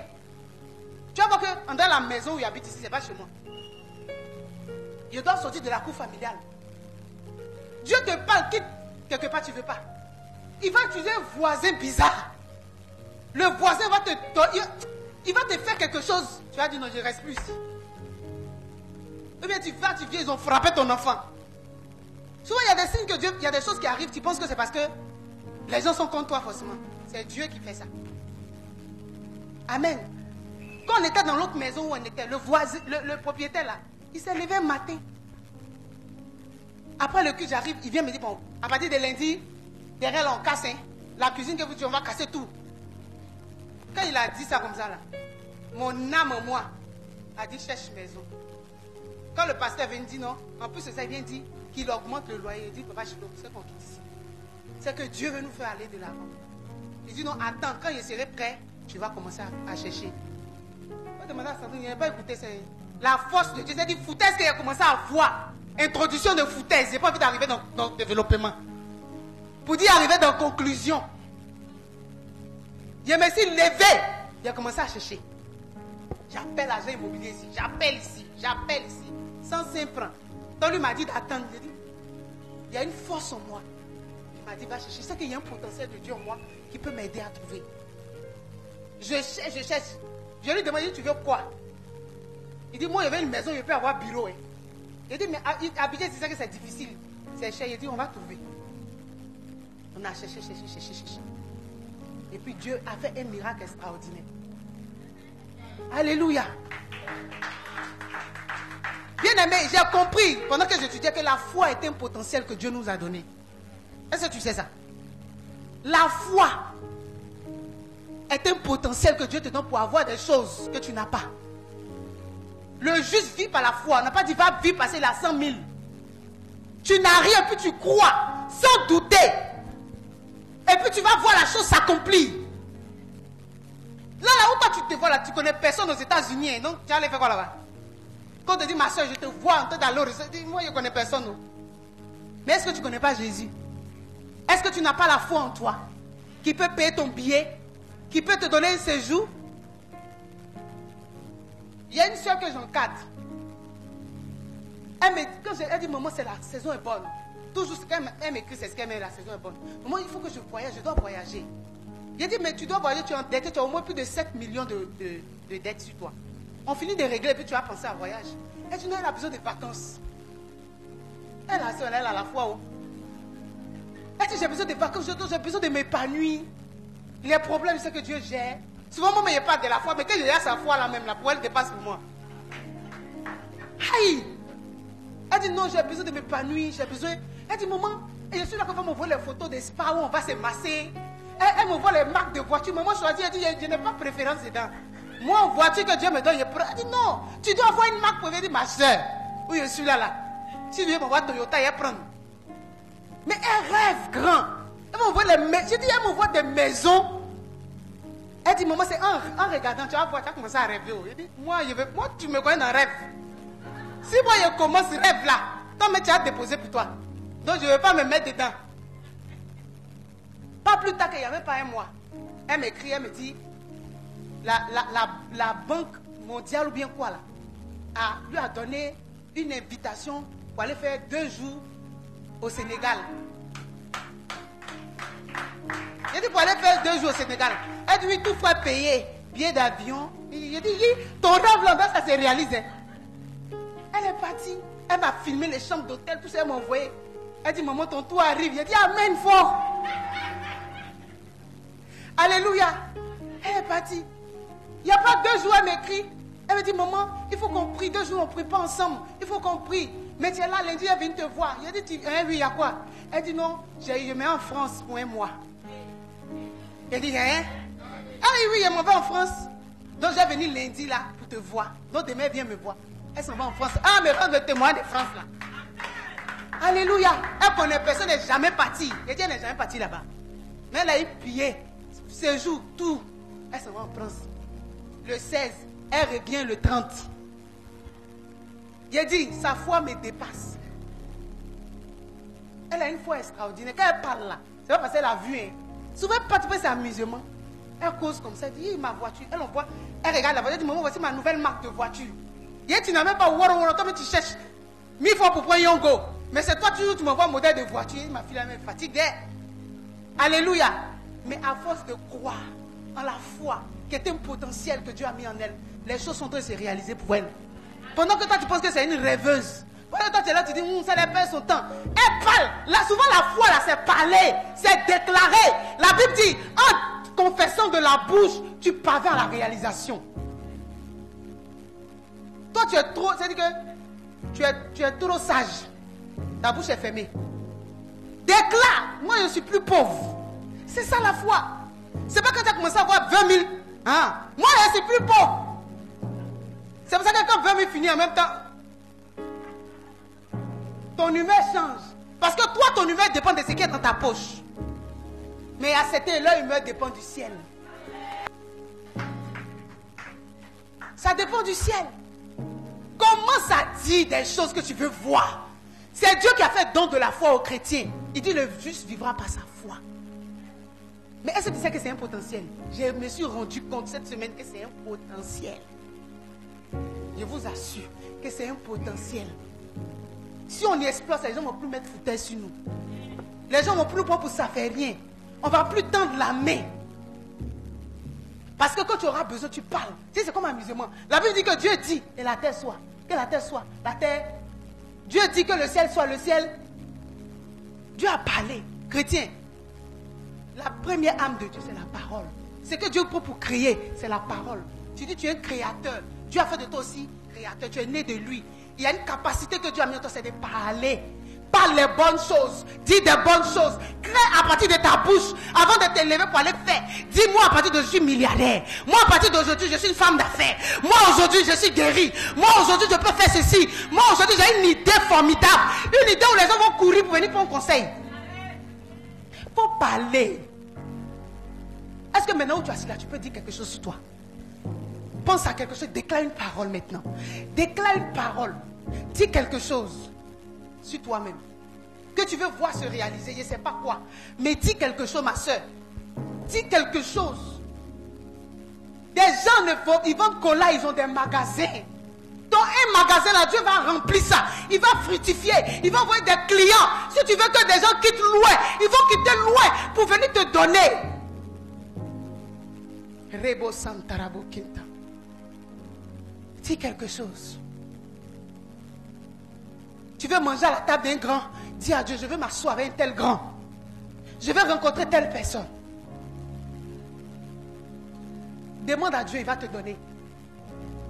Tu vas voir que dans la maison où il habite ici, ce n'est pas chez moi. Il doit sortir de la cour familiale. Dieu te parle, quitte quelque part tu ne veux pas. Il va utiliser un voisin bizarre. Le voisin va il va te faire quelque chose. Tu vas dire, non, je ne reste plus ici. Ou bien tu viens, ils ont frappé ton enfant. Souvent, il y a des signes que Dieu, il y a des choses qui arrivent, tu penses que c'est parce que les gens sont contre toi forcément. C'est Dieu qui fait ça. Amen. Quand on était dans l'autre maison où on était, le voisin, le propriétaire là, il s'est levé un matin. Après le culte, j'arrive, il vient me dire, bon, à partir de lundi, derrière là, on casse, hein. La cuisine que vous dites, on va casser tout. Quand il a dit ça comme ça là, mon âme, moi, a dit, cherche maison. Quand le pasteur vient dire non, en plus de ça, il vient dire qu'il augmente le loyer. Il dit, papa, je peux qu'on quitte ici. C'est que Dieu veut nous faire aller de l'avant. Il dit, non, attends, quand je serai prêt, tu vas commencer à chercher. On va demander à Sandrine, il n'a pas écouté la force de Dieu. C'est-à-dire, foutaise qu'il a commencé à voir. Introduction de foutaise. Je n'ai pas envie d'arriver dans le développement. Pour dire arriver dans la conclusion. Je me suis levé. Il a commencé à chercher. J'appelle l'agent immobilier ici. J'appelle ici. Sans 5 francs. Donc lui m'a dit d'attendre. Il dit, il y a une force en moi. Il m'a dit, va chercher. C'est qu'il y a un potentiel de Dieu en moi qui peut m'aider à trouver. Je cherche. Je lui ai demandé, tu veux quoi? Il dit, moi, il y avait une maison, je peux avoir bureau. Hein. Il dit, mais habiter, c'est ça que c'est difficile. C'est cher. Il dit, on va trouver. On a cherché. Et puis Dieu a fait un miracle extraordinaire. Alléluia. Bien aimé, j'ai compris pendant que j'étudiais que la foi est un potentiel que Dieu nous a donné. Est-ce que tu sais ça? La foi est un potentiel que Dieu te donne pour avoir des choses que tu n'as pas. Le juste vit par la foi. On n'a pas dit va vivre passer la 100 000. Tu n'as rien, puis tu crois sans douter. Et puis tu vas voir la chose s'accomplir. Là où toi tu te vois là, tu connais personne aux États-Unis. Hein, donc tu allais faire quoi là-bas? Quand on te dit ma soeur, je te vois en train d'aller, moi je ne connais personne. Non? Mais est-ce que tu ne connais pas Jésus? Est-ce que tu n'as pas la foi en toi qui peut payer ton billet, qui peut te donner un séjour? Il y a une soeur que j'encadre. Elle dit, maman, la saison est bonne. Toujours ce qu'elle m'écrit, c'est ce qu'elle met, la saison est bonne. Maman, il faut que je voyage, je dois voyager. Il a dit, mais tu dois voyager, tu es endetté, tu as au moins plus de 7 millions de dettes sur toi. On finit de régler et puis tu vas penser à voyage. Elle dit, non, elle a besoin de vacances. Elle a la foi. Oh. Elle dit, j'ai besoin de vacances, j'ai besoin de m'épanouir. Les problèmes, c'est que Dieu gère. Souvent, moi, il n'y a pas de la foi, mais quand j'ai sa foi là même, la foi, elle dépasse pour moi. Aïe! Elle dit, non, j'ai besoin de m'épanouir, j'ai besoin. Elle dit, maman, et je suis là qu'on va m'envoyer les photos des spas où on va se masser. Elle m'envoie les marques de voitures. Maman choisit, elle dit, je n'ai pas préférence dedans. Moi, en voiture que Dieu me donne, je prends. Elle dit, non, tu dois avoir une marque pour venir, ma soeur. Oui, je suis là. Si Dieu m'envoie Toyota, elle prend. Mais elle rêve grand. Elle m'envoie elle m'envoie des maisons. Elle dit, maman, c'est en regardant, tu vas voir, tu as commencé à rêver. Je dis, moi, tu me connais dans rêve. Si moi, je commence ce rêve-là, toi, mais tu as déposé pour toi. Donc, je ne vais pas me mettre dedans. Pas plus tard qu'il n'y avait pas un mois. Elle m'écrit, elle me dit, la banque mondiale ou bien quoi là, lui a donné une invitation pour aller faire 2 jours au Sénégal. J'ai dit pour aller faire 2 jours au Sénégal. Elle dit oui, tout faut payer. Billet d'avion. J'ai dit oui, ton rêve là, ça se réalise. Elle est partie. Elle m'a filmé les chambres d'hôtel, tout ça, elle m'a envoyé. Elle dit maman, ton tour arrive. J'ai dit amen fort. Alléluia. Elle est partie. Il n'y a pas 2 jours, elle m'écrit. Elle me dit maman, il faut qu'on prie. 2 jours, on ne prie pas ensemble. Il faut qu'on prie. Mais tu es là, lundi, elle vient te voir. J'ai dit oui, il y a quoi? Elle dit non, je mets en France pour 1 mois. J'ai dit hein? Ah oui, elle m'en va en France. Donc j'ai venu lundi là pour te voir. Donc demain, elle vient me voir. Elle s'en va en France. Ah, mais France, le témoin de France là. Alléluia. Elle connaît personne, elle n'est jamais partie. Elle dit elle n'est jamais partie là-bas. Mais elle a eu prié. Séjour, tout. Elle s'en va en France. Le 16, elle revient le 30. Il a dit, sa foi me dépasse. Elle a une foi extraordinaire. Quand elle parle là, c'est pas parce qu'elle a vu. Hein. Souvent, c'est amusement. Elle cause comme ça. Elle dit, ma voiture. Elle envoie. Elle regarde la voiture. Elle dit, maman, voici ma nouvelle marque de voiture. Et tu n'as même pas Woro, toi, mais tu cherches 1000 fois pour prendre Yongo. Mais c'est toi, tu m'envoies un modèle de voiture. Ma fille, elle me fatigue. Alléluia. Mais à force de croire en la foi, qui est un potentiel que Dieu a mis en elle, les choses sont en train de se réaliser pour elle. Pendant que toi, tu penses que c'est une rêveuse. Pendant que toi, tu es là, tu dis, ça elle perd son temps. Elle parle. Là, souvent, la foi, là, c'est parler, c'est déclarer. La Bible dit, en confessant de la bouche, tu parviens à la réalisation. Toi, tu es trop, c'est-à-dire que tu es trop sage. Ta bouche est fermée. Déclare, moi, je suis plus pauvre. C'est ça la foi. C'est pas quand tu as commencé à avoir 20 000. Hein? Moi, je suis plus pauvre. C'est pour ça que quand 20 000 finit en même temps, ton humeur change. Parce que toi, ton humeur dépend de ce qui est dans ta poche. Mais à cette heure, leur humeur dépend du ciel. Ça dépend du ciel. Commence à dire des choses que tu veux voir. C'est Dieu qui a fait don de la foi aux chrétiens. Il dit le juste vivra par sa foi. Mais est-ce que tu sais que c'est un potentiel? Je me suis rendu compte cette semaine que c'est un potentiel. Je vous assure que c'est un potentiel. Si on y explore, les gens ne vont plus mettre foutaise sur nous. Les gens ne vont plus prendre pour ça faire rien. On ne va plus tendre la main. Parce que quand tu auras besoin, tu parles. Tu sais, c'est comme un amusement. La Bible dit que Dieu dit, et la terre soit. Que la terre soit. La terre. Dieu dit que le ciel soit. Le ciel. Dieu a parlé. Chrétien. La première âme de Dieu, c'est la parole. Ce que Dieu prend pour créer, c'est la parole. Tu dis, tu es un créateur. Dieu a fait de toi aussi créateur. Tu es né de lui. Il y a une capacité que Dieu a mis en toi, c'est de parler. Parle les bonnes choses. Dis des bonnes choses. Crée à partir de ta bouche. Avant de te lever pour aller faire. Dis-moi à partir de je suis milliardaire. Moi à partir d'aujourd'hui, je suis une femme d'affaires. Moi aujourd'hui, je suis guérie. Moi aujourd'hui, je peux faire ceci. Moi aujourd'hui, j'ai une idée formidable. Une idée où les gens vont courir pour venir prendre conseil. Il faut parler. Est-ce que maintenant où tu es assis là, tu peux dire quelque chose sur toi? Pense à quelque chose. Déclare une parole maintenant. Déclare une parole. Dis quelque chose sur toi-même. Que tu veux voir se réaliser. Je ne sais pas quoi. Mais dis quelque chose, ma soeur. Dis quelque chose. Des gens ils vendent cola, ils ont des magasins. Dans un magasin là, Dieu va remplir ça. Il va fructifier. Il va envoyer des clients. Si tu veux que des gens quittent loin, ils vont quitter loin pour venir te donner. Rebo Santarabo Kinta. Dis quelque chose. Tu veux manger à la table d'un grand. Dis à Dieu, je veux m'asseoir avec un tel grand. Je veux rencontrer telle personne. Demande à Dieu, il va te donner.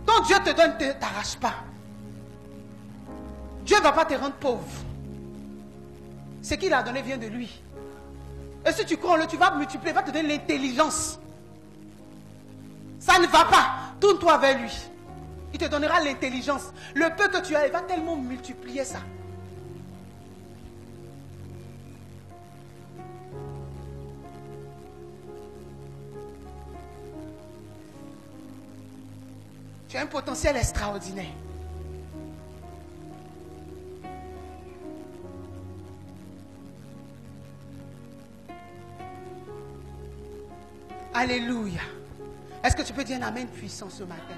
Quand Dieu te donne, ne t'arrache pas. Dieu ne va pas te rendre pauvre. Ce qu'il a donné vient de lui. Et si tu crois en lui, tu vas multiplier, il va te donner l'intelligence. Ça ne va pas. Tourne-toi vers lui. Il te donnera l'intelligence. Le peu que tu as, il va tellement multiplier ça. Tu as un potentiel extraordinaire. Alléluia. Est-ce que tu peux dire un amen puissant ce matin?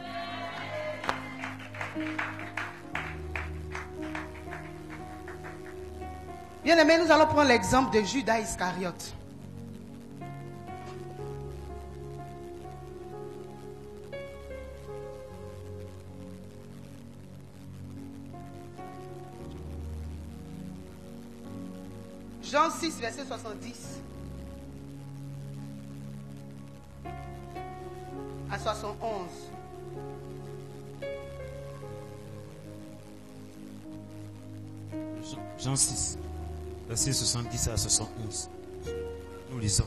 Bien aimé, nous allons prendre l'exemple de Judas Iscariote. Jean 6, verset 70 à 71. Jean 6, verset 70 à 71. Nous lisons.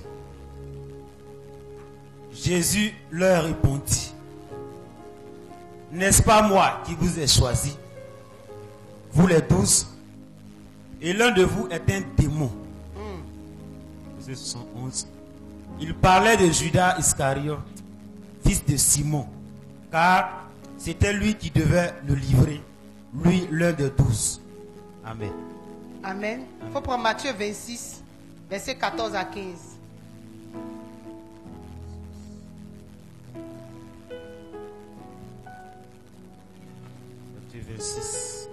Jésus leur répondit, n'est-ce pas moi qui vous ai choisi, vous les 12, et l'un de vous est un démon. Verset 71. Il parlait de Judas Iscariote, fils de Simon, car c'était lui qui devait le livrer, lui l'un des 12. Amen. Amen. Il faut prendre Matthieu 26, verset 14 à 15. Matthieu 26.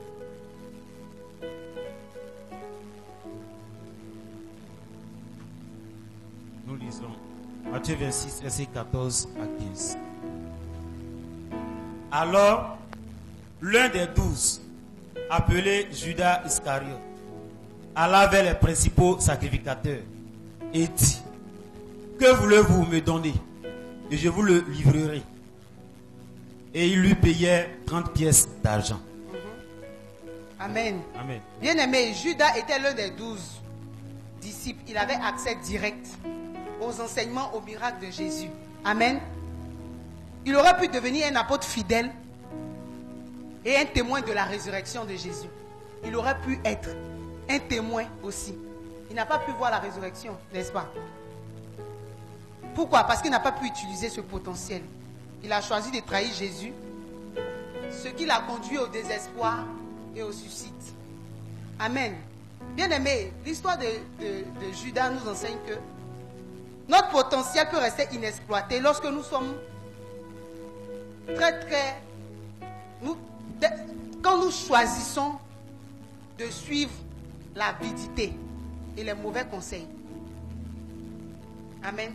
Nous lisons Matthieu 26, verset 14 à 15. Alors, l'un des 12, appelé Judas Iscariote, alla vers les principaux sacrificateurs et dit, que voulez-vous me donner et je vous le livrerai. Et il lui payait 30 pièces d'argent. Amen. Amen. Bien aimé, Judas était l'un des 12 disciples. Il avait accès direct aux enseignements, aux miracles de Jésus. Amen. Il aurait pu devenir un apôtre fidèle et un témoin de la résurrection de Jésus. Il aurait pu être un témoin aussi. Il n'a pas pu voir la résurrection, n'est-ce pas? Pourquoi? Parce qu'il n'a pas pu utiliser ce potentiel. Il a choisi de trahir Jésus, ce qui l'a conduit au désespoir et au suicide. Amen. Bien aimé, l'histoire de Judas nous enseigne que notre potentiel peut rester inexploité lorsque nous sommes quand nous choisissons de suivre l'avidité et les mauvais conseils. Amen.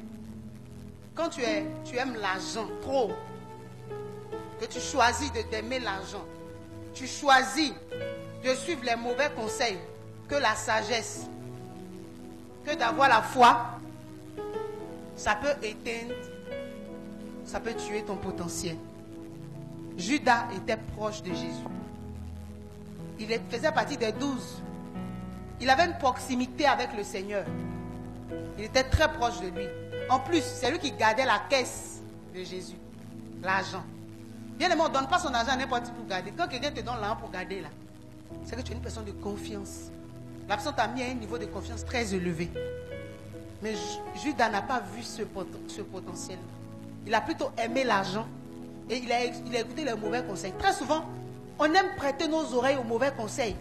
Quand tu aimes l'argent trop, que tu choisis d'aimer l'argent, tu choisis de suivre les mauvais conseils que la sagesse, que d'avoir la foi, ça peut éteindre, ça peut tuer ton potentiel. Judas était proche de Jésus. Il faisait partie des 12. Il avait une proximité avec le Seigneur. Il était très proche de lui. En plus, c'est lui qui gardait la caisse de Jésus. L'argent. Bien aimé, on ne donne pas son argent à n'importe qui pour garder. Quand quelqu'un te donne l'argent pour garder là, c'est que tu es une personne de confiance. La personne t'a mis à un niveau de confiance très élevé. Mais Judas n'a pas vu ce potentiel. Il a plutôt aimé l'argent et il a écouté les mauvais conseils. Très souvent, on aime prêter nos oreilles aux mauvais conseils.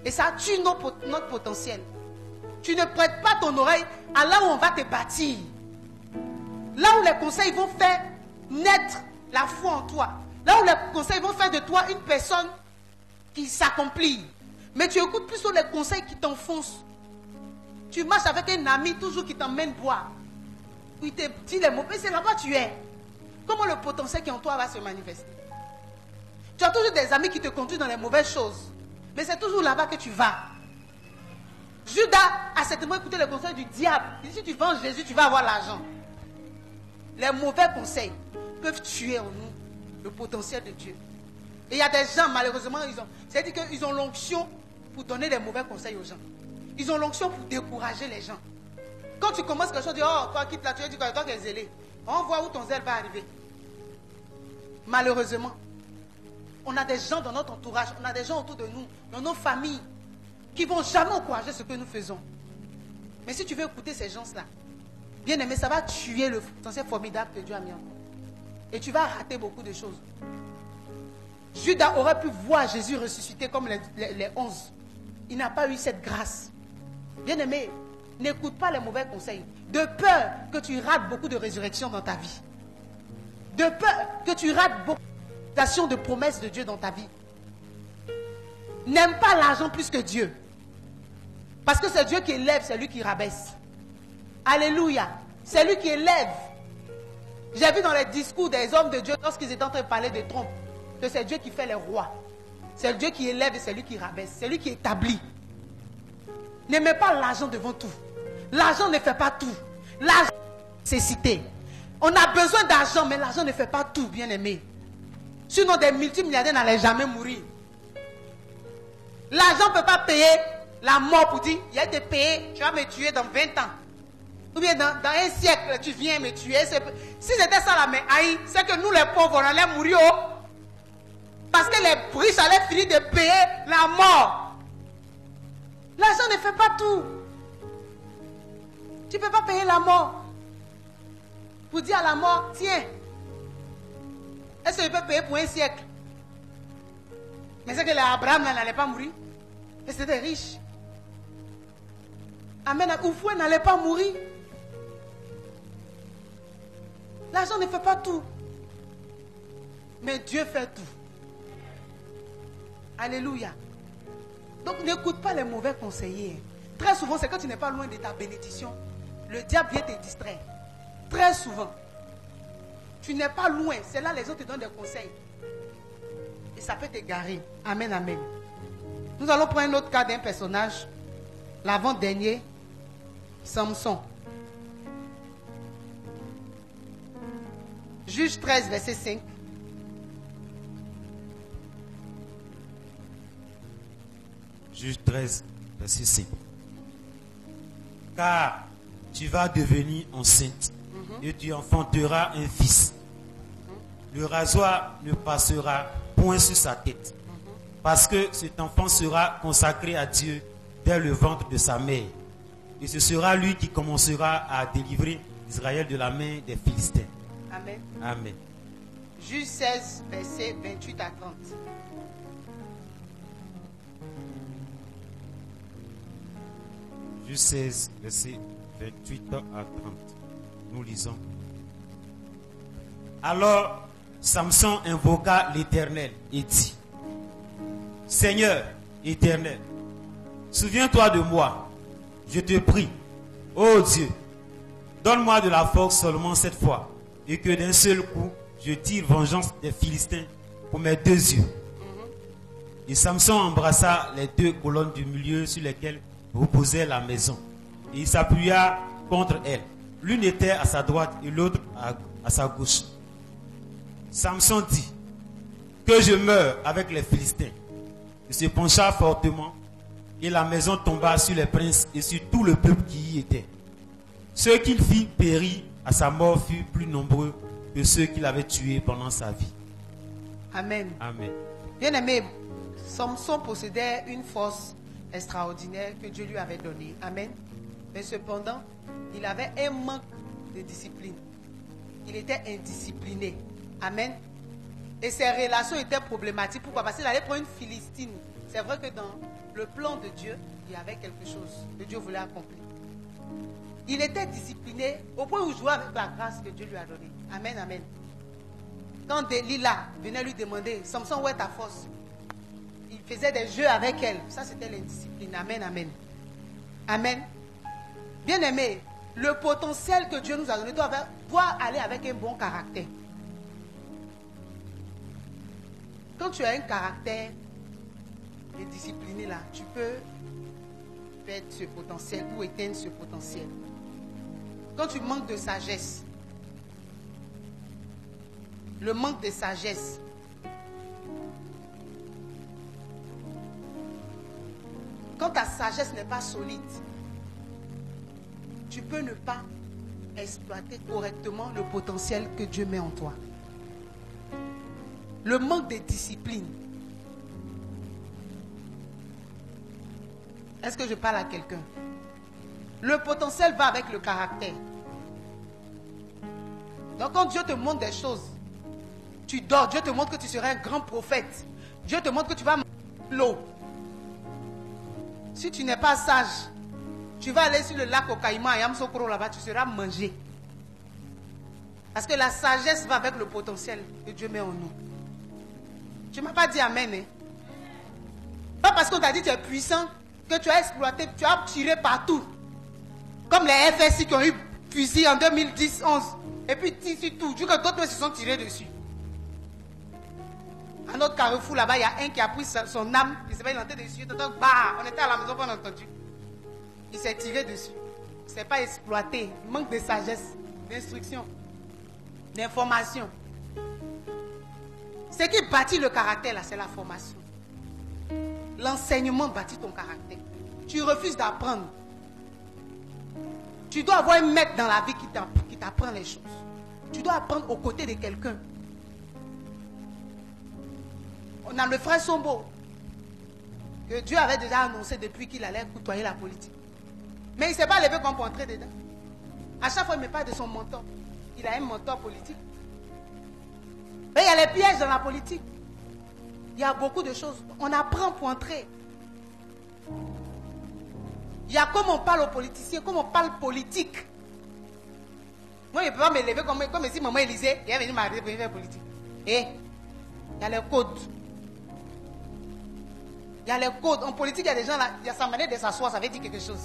Et ça tue notre potentiel. Tu ne prêtes pas ton oreille à là où on va te bâtir. Là où les conseils vont faire naître la foi en toi. Là où les conseils vont faire de toi une personne qui s'accomplit. Mais tu écoutes plus sur les conseils qui t'enfoncent. Tu marches avec un ami toujours qui t'emmène boire. Il te dit les mots, mais c'est là-bas tu es. Comment le potentiel qui est en toi va se manifester? Tu as toujours des amis qui te conduisent dans les mauvaises choses. Mais c'est toujours là-bas que tu vas. Judas a certainement écouté les conseils du diable. Il dit, si tu vends Jésus, tu vas avoir l'argent. Les mauvais conseils peuvent tuer en nous le potentiel de Dieu. Et il y a des gens, malheureusement, c'est-à-dire qu'ils ont l'onction pour donner des mauvais conseils aux gens. Ils ont l'onction pour décourager les gens. Quand tu commences quelque chose, tu dis, oh, toi quitte là, tu dis, toi qui es zélé. On voit où ton zèle va arriver. Malheureusement, on a des gens dans notre entourage, on a des gens autour de nous, dans nos familles, qui ne vont jamais encourager ce que nous faisons. Mais si tu veux écouter ces gens-là, bien aimé, ça va tuer le potentiel formidable que Dieu a mis en toi. Et tu vas rater beaucoup de choses. Judas aurait pu voir Jésus ressusciter comme les 11. Il n'a pas eu cette grâce. Bien aimé, n'écoute pas les mauvais conseils. De peur que tu rates beaucoup de résurrections dans ta vie. De peur que tu rates beaucoup de promesses de Dieu dans ta vie. N'aime pas l'argent plus que Dieu. Parce que c'est Dieu qui élève, c'est lui qui rabaisse. Alléluia. C'est lui qui élève. J'ai vu dans les discours des hommes de Dieu, lorsqu'ils étaient en train de parler de trompe, que c'est Dieu qui fait les rois. C'est Dieu qui élève et c'est lui qui rabaisse. C'est lui qui établit. Ne mets pas l'argent devant tout. L'argent ne fait pas tout. L'argent, c'est cité. On a besoin d'argent, mais l'argent ne fait pas tout, bien aimé. Sinon, des multimilliardaires n'allaient jamais mourir. L'argent ne peut pas payer la mort pour dire, il y a été payé, tu vas me tuer dans 20 ans. Ou bien dans un siècle, tu viens me tuer. Si c'était ça la aïe, c'est que nous les pauvres, on allait mourir. Parce que les riches allaient finir de payer la mort. L'argent ne fait pas tout. Tu ne peux pas payer la mort. Pour dire à la mort, tiens, est-ce que je peux payer pour un siècle? Mais c'est que les Abraham n'allait pas mourir. Et c'était riche. Amen. Oufoué n'allait pas mourir. L'argent ne fait pas tout. Mais Dieu fait tout. Alléluia. Donc n'écoute pas les mauvais conseillers. Très souvent, c'est quand tu n'es pas loin de ta bénédiction. Le diable vient te distraire. Très souvent. Tu n'es pas loin. C'est là les autres te donnent des conseils. Et ça peut t'égarer. Amen, amen. Nous allons prendre un autre cas d'un personnage. L'avant-dernier. Samson. Juge 13, verset 5. Juge 13, verset 5. Car tu vas devenir enceinte et tu enfanteras un fils. Le rasoir ne passera point sur sa tête, parce que cet enfant sera consacré à Dieu dès le ventre de sa mère. Et ce sera lui qui commencera à délivrer Israël de la main des Philistins. Amen. Amen. Juge 16, verset 28 à 30. Juge 16, verset 28 à 30. Nous lisons. Alors, Samson invoqua l'Éternel et dit, Seigneur éternel, souviens-toi de moi, je te prie, ô Dieu, donne-moi de la force seulement cette fois, et que d'un seul coup, je tire vengeance des Philistins pour mes deux yeux. Et Samson embrassa les deux colonnes du milieu sur lesquelles reposait la maison, et il s'appuya contre elles. L'une était à sa droite et l'autre à sa gauche. Samson dit, que je meure avec les Philistins. Il se pencha fortement et la maison tomba sur les princes et sur tout le peuple qui y était. Ceux qu'il fit périr à sa mort furent plus nombreux que ceux qu'il avait tués pendant sa vie. Amen. Amen. Bien-aimé, Samson possédait une force extraordinaire que Dieu lui avait donnée. Amen. Mais cependant, il avait un manque de discipline. Il était indiscipliné. Amen. Et ses relations étaient problématiques. Pourquoi? Parce qu'il allait prendre une Philistine. C'est vrai que dans le plan de Dieu, il y avait quelque chose que Dieu voulait accomplir. Il était discipliné au point où il jouait avec la grâce que Dieu lui a donnée. Amen, amen. Quand Delilah venait lui demander, Samson, où est ta force? Il faisait des jeux avec elle. Ça, c'était l'indiscipline. Amen, amen. Amen. Bien aimé, le potentiel que Dieu nous a donné doit aller avec un bon caractère. Quand tu as un caractère indiscipliné là, tu peux perdre ce potentiel ou éteindre ce potentiel. Quand tu manques de sagesse, le manque de sagesse, quand ta sagesse n'est pas solide, tu peux ne pas exploiter correctement le potentiel que Dieu met en toi. Le manque de discipline. Est-ce que je parle à quelqu'un? Le potentiel va avec le caractère. Donc quand Dieu te montre des choses, tu dors, Dieu te montre que tu seras un grand prophète. Dieu te montre que tu vas manger l'eau. Si tu n'es pas sage, tu vas aller sur le lac au Caïman, à Yamsokoro là-bas, tu seras mangé. Parce que la sagesse va avec le potentiel que Dieu met en nous. Tu ne m'as pas dit amen. Hein? Pas parce qu'on t'a dit que tu es puissant, que tu as exploité, tu as tiré partout. Comme les FSI qui ont eu fusil en 2010-11. Et puis tiré tout. Du coup, d'autres se sont tirés dessus. À notre carrefour là-bas, il y a un qui a pris son âme, il s'est fait lancer dessus. Bah, on était à la maison, on a entendu. Il s'est tiré dessus. C'est pas exploité. Il manque de sagesse, d'instruction, d'information. Ce qui bâtit le caractère là, c'est la formation. L'enseignement bâtit ton caractère. Tu refuses d'apprendre. Tu dois avoir un maître dans la vie qui t'apprend les choses. Tu dois apprendre aux côtés de quelqu'un. On a le frère Sombo, que Dieu avait déjà annoncé depuis qu'il allait côtoyer la politique. Mais il ne s'est pas levé comme pour entrer dedans. À chaque fois, il me parle de son mentor. Il a un mentor politique. Mais il y a les pièges dans la politique. Il y a beaucoup de choses. On apprend pour entrer. Il y a comme on parle aux politiciens, comme on parle politique. Moi, je ne peux pas me lever comme si maman Élisée, elle est venue m'arriver pour faire politique. Et il y a les codes. Il y a les codes. En politique, il y a des gens là, il y a sa manière de s'asseoir, ça veut dire quelque chose.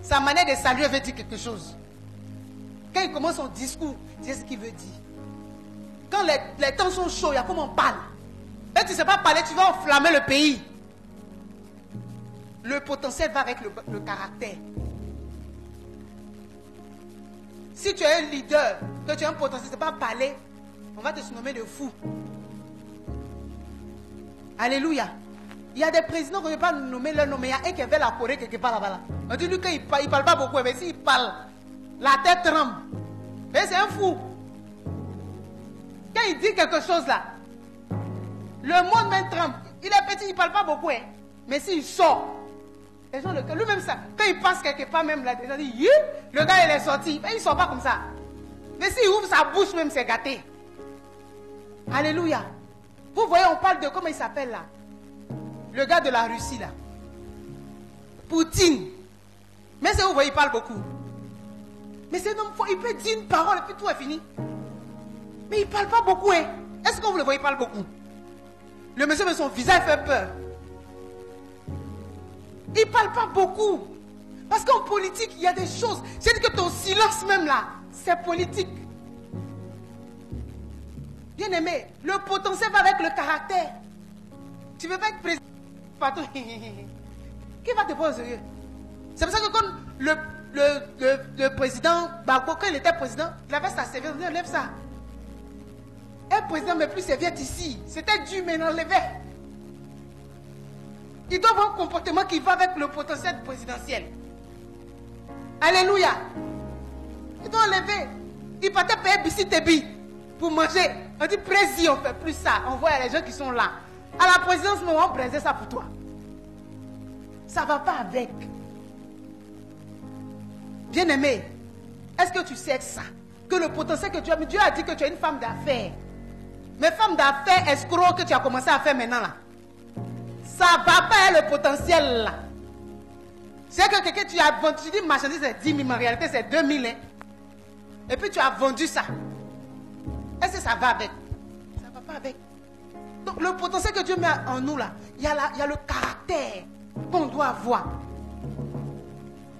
Sa manière de saluer veut dire quelque chose. Quand il commence son discours, c'est ce qu'il veut dire. Quand les temps sont chauds, il y a comment on parle. Et tu ne sais pas parler, tu vas enflammer le pays. Le potentiel va avec le caractère. Si tu es un leader, que tu as un potentiel, tu ne sais pas parler, on va te surnommer de fou. Alléluia. Il y a des présidents qu'on ne peut pas nommer leur nom, mais il y a un qui avait la Corée quelque part là-bas. On dit lui qu'il ne parle pas beaucoup, mais s'il parle, la tête tremble. Mais c'est un fou. Quand il dit quelque chose là, le monde même tremble. Il est petit, il ne parle pas beaucoup, hein. Mais s'il sort, les gens lui-même ça, quand il passe quelque part même là, les gens disent, le gars il est sorti, mais il ne sort pas comme ça. Mais s'il ouvre sa bouche même, c'est gâté. Alléluia. Vous voyez, on parle de, comment il s'appelle là? Le gars de la Russie là. Poutine. Mais c'est vous voyez, il parle beaucoup. Mais c'est un homme fort, il peut dire une parole et puis tout est fini. Mais il ne parle pas beaucoup, hein. Est-ce que vous le voyez, il parle beaucoup? Le monsieur, mais son visage fait peur. Il ne parle pas beaucoup. Parce qu'en politique, il y a des choses. C'est que ton silence même là, c'est politique. Bien aimé, le potentiel va avec le caractère. Tu ne veux pas être président partout. Qui va te prendre au sérieux? C'est pour ça que quand le président Gbagbo, quand il était président, il avait sa serviette, on dit enlève ça. Un président ne met plus serviette ici. C'était dur, mais il enlevait. Il doit avoir un comportement qui va avec le potentiel présidentiel. Alléluia. Il doit enlever. Il partait payer Bissi-Tebi pour manger. On dit président, on ne fait plus ça. On voit les gens qui sont là. À la présidence, on va briser ça pour toi. Ça ne va pas avec. Bien-aimé, est-ce que tu sais ça? Que le potentiel que tu as, Dieu a dit que tu es une femme d'affaires. Mais femme d'affaires escroc que tu as commencé à faire maintenant là. Ça ne va pas le potentiel là. C'est que quelqu'un, tu as vendu, tu dis marchandise c'est 10 000, mais en réalité c'est 2 000. Hein. Et puis tu as vendu ça. Est-ce que ça va avec? Ça ne va pas avec. Donc le potentiel que Dieu met en nous là, il y a le caractère qu'on doit avoir.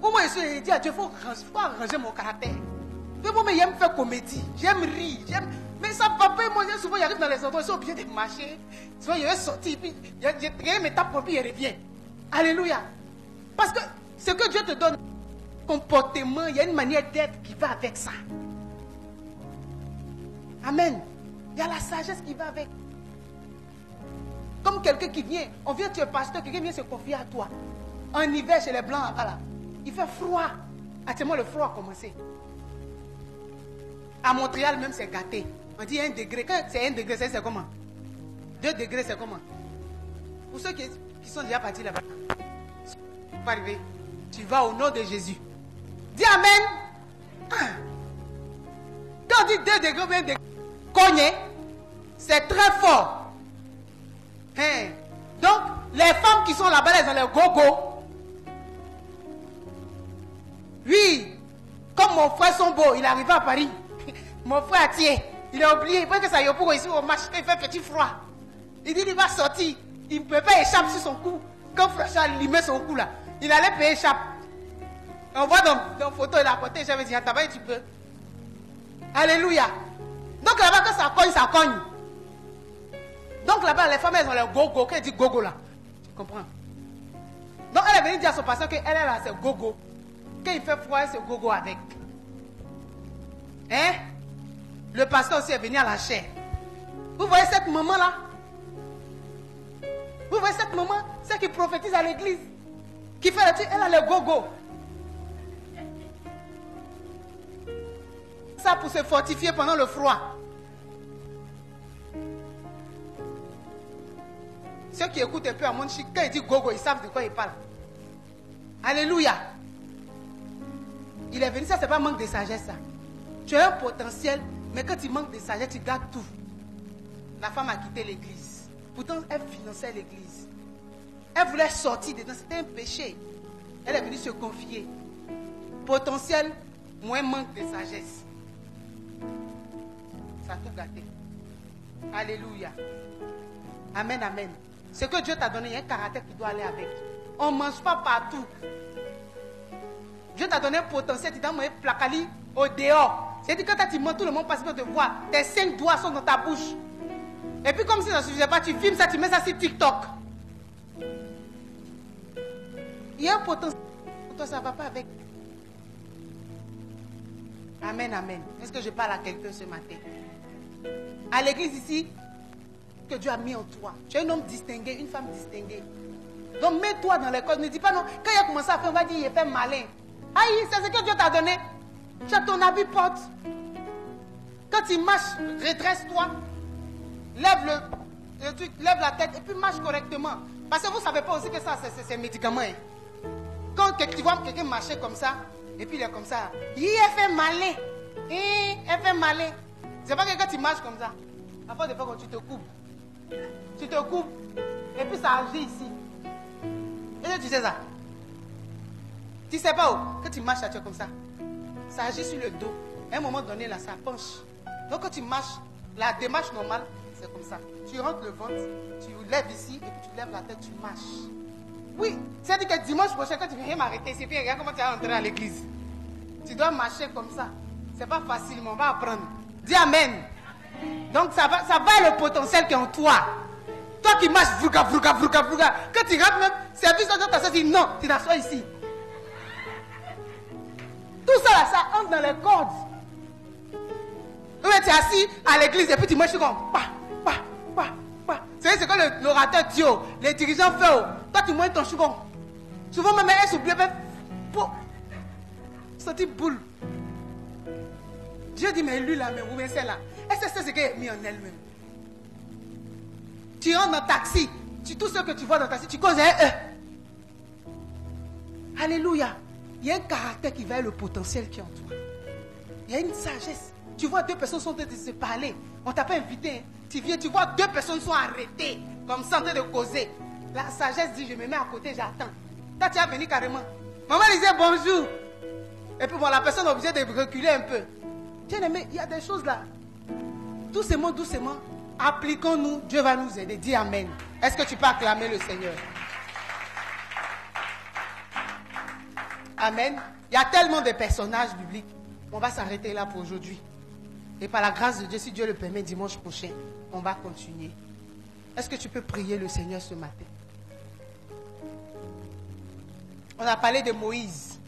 Pour moi, je dis à Dieu, il faut arranger mon caractère. Moi, j'aime faire comédie, j'aime rire, mais ça ne va pas. Moi, souvent, j'arrive dans les endroits, ils sont obligés de marcher. Souvent, je vais sortir, puis je me tape, puis je reviens. Alléluia. Parce que ce que Dieu te donne, comportement, il y a une manière d'être qui va avec ça. Amen. Il y a la sagesse qui va avec. Comme quelqu'un qui vient, on vient, tu es pasteur, quelqu'un vient se confier à toi. En hiver, chez les blancs, là, il fait froid. Actuellement, le froid a commencé. À Montréal, même, c'est gâté. On dit 1 degré. Quand c'est 1 degré, c'est comment? 2 degrés, c'est comment? Pour ceux qui sont déjà partis là-bas, tu vas arriver. Tu vas au nom de Jésus. Dis Amen. Quand on dit 2 degrés, 1 degré, cogné, c'est très fort. Hein? Donc, les femmes qui sont là-bas, elles ont les gogo. Oui, comme mon frère Sombo, il est arrivé à Paris. Mon frère Atier, il a oublié. Il faut que ça y est pour ici au match. Il fait petit froid. Il dit qu'il va sortir. Il ne peut pas échapper sur son cou. Quand frère Charles limait son cou là, il allait payer chape. On voit dans photo, il a apporté, j'avais dit, attends, tu peux. Alléluia. Donc là-bas, quand ça cogne, ça cogne. Donc là-bas, les femmes, elles ont leur gogo. Quand elle dit gogo là, tu comprends? Donc elle est venue dire à son pasteur qu'elle est là, c'est gogo. Quand il fait froid, c'est gogo avec. Hein? Le pasteur aussi est venu à la chair. Vous voyez cette maman-là? Vous voyez cette maman? Celle qui prophétise à l'église. Qui fait le truc, elle a le gogo. Ça pour se fortifier pendant le froid. Ceux qui écoutent un peu à mon chic, quand il dit gogo, ils savent de quoi il parle. Alléluia. Il est venu, ça c'est pas manque de sagesse ça. Tu as un potentiel, mais quand tu manques de sagesse, tu gardes tout. La femme a quitté l'église. Pourtant, elle finançait l'église. Elle voulait sortir dedans, c'était un péché. Elle est venue se confier. Potentiel, moins manque de sagesse. Ça a tout gâté. Alléluia. Amen, amen. Ce que Dieu t'a donné, il y a un caractère qui doit aller avec. On ne mange pas partout. Dieu t'a donné un potentiel, tu dois manger placali au dehors. C'est-à-dire que quand tu manges, tout le monde passe pour te voir. Tes 5 doigts sont dans ta bouche. Et puis comme si ça ne suffisait pas, tu filmes ça, tu mets ça sur TikTok. Il y a un potentiel. Pour toi, ça ne va pas avec. Amen, amen. Est-ce que je parle à quelqu'un ce matin? À l'église ici, que Dieu a mis en toi. Tu es un homme distingué, une femme distinguée. Donc mets-toi dans les causes. Ne dis pas non. Quand il a commencé à faire, on va dire il est fait malin. Aïe, c'est ce que Dieu t'a donné. Tu as ton habit porte. Quand tu marches, redresse-toi. Lève le truc, lève la tête et puis marche correctement. Parce que vous ne savez pas aussi que ça, c'est un médicament. Hein. Quand tu vois quelqu'un marcher comme ça, et puis il est comme ça. Il est fait malin. Il fait malin. C'est pas que quand tu marches comme ça, à force de faire quand tu te coupes. Tu te coupes, et puis ça agit ici. Et tu sais ça? Tu sais pas où? Quand tu marches, tu es comme ça. Ça agit sur le dos. À un moment donné, là, ça penche. Donc quand tu marches, la démarche normale, c'est comme ça. Tu rentres le ventre, tu lèves ici, et puis tu lèves la tête, tu marches. Oui, c'est-à-dire que dimanche prochain, quand tu viens m'arrêter, c'est bien, regarde comment tu vas entrer à l'église. Tu dois marcher comme ça. C'est pas facile, mais on va apprendre. Dis amen. Donc ça va le potentiel qui est en toi. Toi qui marches, vrouga. Quand tu rentres même, service de ta soeur dit non, tu t'assois ici. Tout ça là, ça entre dans les cordes. Tu es assis à l'église et puis tu marches comme pa. C'est ce que l'orateur dit, les dirigeants font. Toi tu montes ton chougon. Souvent même elle s'oublie, sorti boule. Dieu dit, mais lui là, mais vous voyez celle-là. Est-ce que c'est ce qu'elle a mis en elle-même? Tu rentres dans le taxi, tout ce que tu vois dans le taxi, tu causes un Alléluia. Il y a un caractère qui va être le potentiel qui est en toi. Il y a une sagesse. Tu vois, 2 personnes sont en train de se parler. On ne t'a pas invité. Tu viens, tu vois, 2 personnes sont arrêtées, comme ça en train de causer. La sagesse dit, je me mets à côté, j'attends. Toi, tu as venu carrément. Maman disait bonjour. Et puis bon, la personne est obligée de reculer un peu. Bien aimé, il y a des choses là. Doucement, appliquons-nous. Dieu va nous aider. Dis amen. Est-ce que tu peux acclamer le Seigneur? Amen. Il y a tellement de personnages bibliques. On va s'arrêter là pour aujourd'hui. Et par la grâce de Dieu, si Dieu le permet, dimanche prochain, on va continuer. Est-ce que tu peux prier le Seigneur ce matin? On a parlé de Moïse.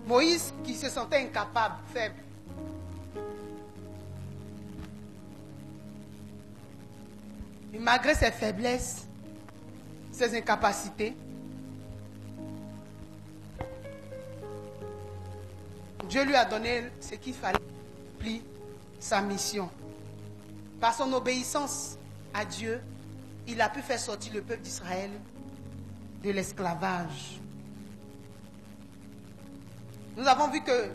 Moïse qui se sentait incapable, faible. Et malgré ses faiblesses, ses incapacités, Dieu lui a donné ce qu'il fallait pour accomplir sa mission. Par son obéissance à Dieu, il a pu faire sortir le peuple d'Israël de l'esclavage. Nous avons vu que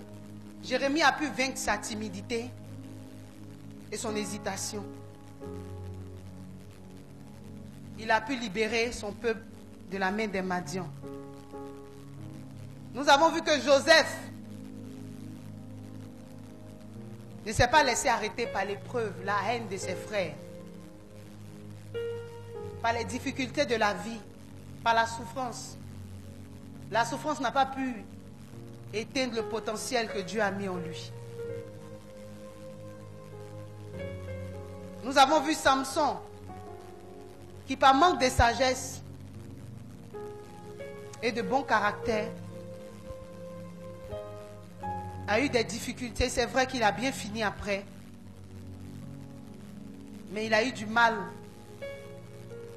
Jérémie a pu vaincre sa timidité et son hésitation. Il a pu libérer son peuple de la main des Madians. Nous avons vu que Joseph ne s'est pas laissé arrêter par l'épreuve, la haine de ses frères. par les difficultés de la vie, par la souffrance. La souffrance n'a pas pu éteindre le potentiel que Dieu a mis en lui. Nous avons vu Samson qui, par manque de sagesse et de bon caractère, a eu des difficultés. C'est vrai qu'il a bien fini après, mais il a eu du mal.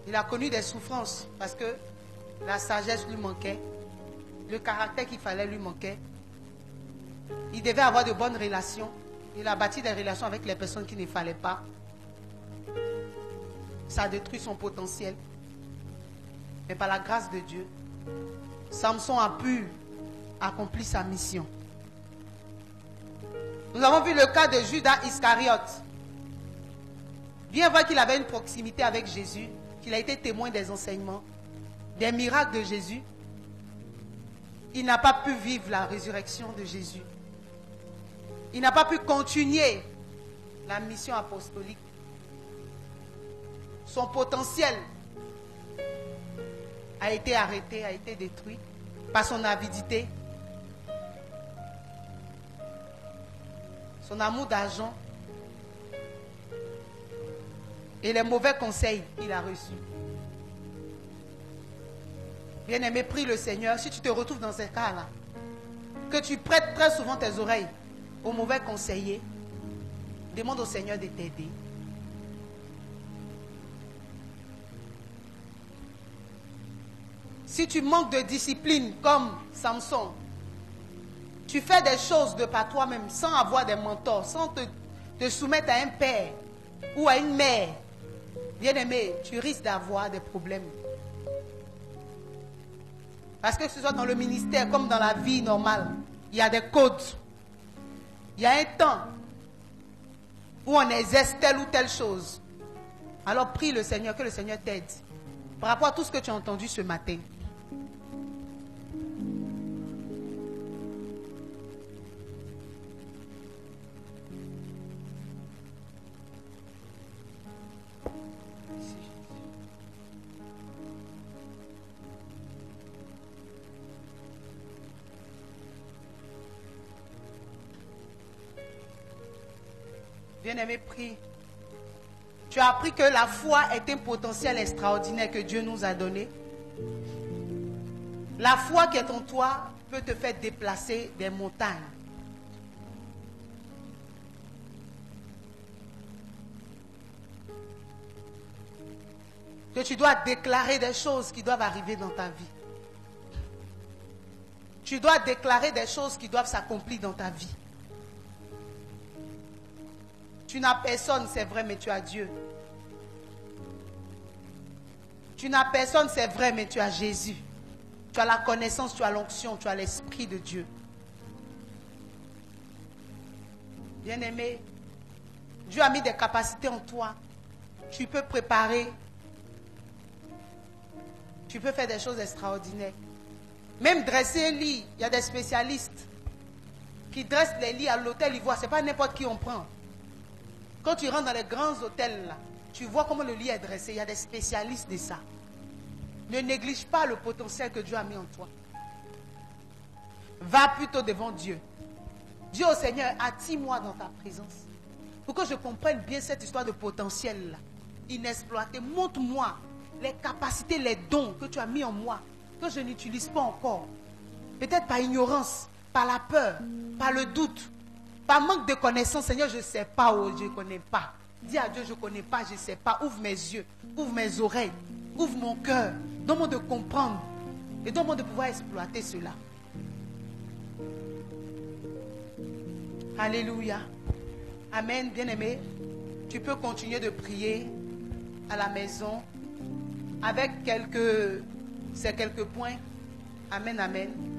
Il a connu des souffrances parce que la sagesse lui manquait, le caractère qu'il fallait lui manquait. Il devait avoir de bonnes relations. Il a bâti des relations avec les personnes qu'il ne fallait pas. Ça a détruit son potentiel. Mais par la grâce de Dieu, Samson a pu accomplir sa mission. Nous avons vu le cas de Judas Iscariote. Bien vrai qu'il avait une proximité avec Jésus, qu'il a été témoin des enseignements, des miracles de Jésus, il n'a pas pu vivre la résurrection de Jésus. Il n'a pas pu continuer la mission apostolique. Son potentiel a été arrêté, a été détruit par son avidité, son amour d'argent et les mauvais conseils qu'il a reçus. Bien-aimé, prie le Seigneur, si tu te retrouves dans ces cas-là, que tu prêtes très souvent tes oreilles aux mauvais conseillers, demande au Seigneur de t'aider. Si tu manques de discipline comme Samson, tu fais des choses de par toi-même sans avoir des mentors, sans te soumettre à un père ou à une mère, bien-aimé, tu risques d'avoir des problèmes. Parce que ce soit dans le ministère comme dans la vie normale, il y a des codes. Il y a un temps où on exerce telle ou telle chose. Alors prie le Seigneur, que le Seigneur t'aide. Par rapport à tout ce que tu as entendu ce matin. Bien-aimé, prie. Tu as appris que la foi est un potentiel extraordinaire que Dieu nous a donné. La foi qui est en toi peut te faire déplacer des montagnes. Que tu dois déclarer des choses qui doivent arriver dans ta vie. Tu dois déclarer des choses qui doivent s'accomplir dans ta vie. Tu n'as personne, c'est vrai, mais tu as Dieu. Tu n'as personne, c'est vrai, mais tu as Jésus. Tu as la connaissance, tu as l'onction, tu as l'Esprit de Dieu. Bien-aimé, Dieu a mis des capacités en toi. Tu peux préparer. Tu peux faire des choses extraordinaires. Même dresser un lit, il y a des spécialistes qui dressent les lits à l'hôtel Ivoire. Ce n'est pas n'importe qui on prend. Quand tu rentres dans les grands hôtels, là, tu vois comment le lit est dressé. Il y a des spécialistes de ça. Ne néglige pas le potentiel que Dieu a mis en toi. Va plutôt devant Dieu. Dis au Seigneur, attire-moi dans ta présence. Pour que je comprenne bien cette histoire de potentiel là, inexploité. Montre-moi les capacités, les dons que tu as mis en moi, que je n'utilise pas encore. Peut-être par ignorance, par la peur, par le doute. Par manque de connaissance, Seigneur, je ne sais pas ou je ne connais pas. Dis à Dieu, je ne connais pas, je ne sais pas. Ouvre mes yeux, ouvre mes oreilles, ouvre mon cœur. Donne-moi de comprendre et donne-moi de pouvoir exploiter cela. Alléluia. Amen, bien-aimé. Tu peux continuer de prier à la maison avec ces quelques points. Amen, amen.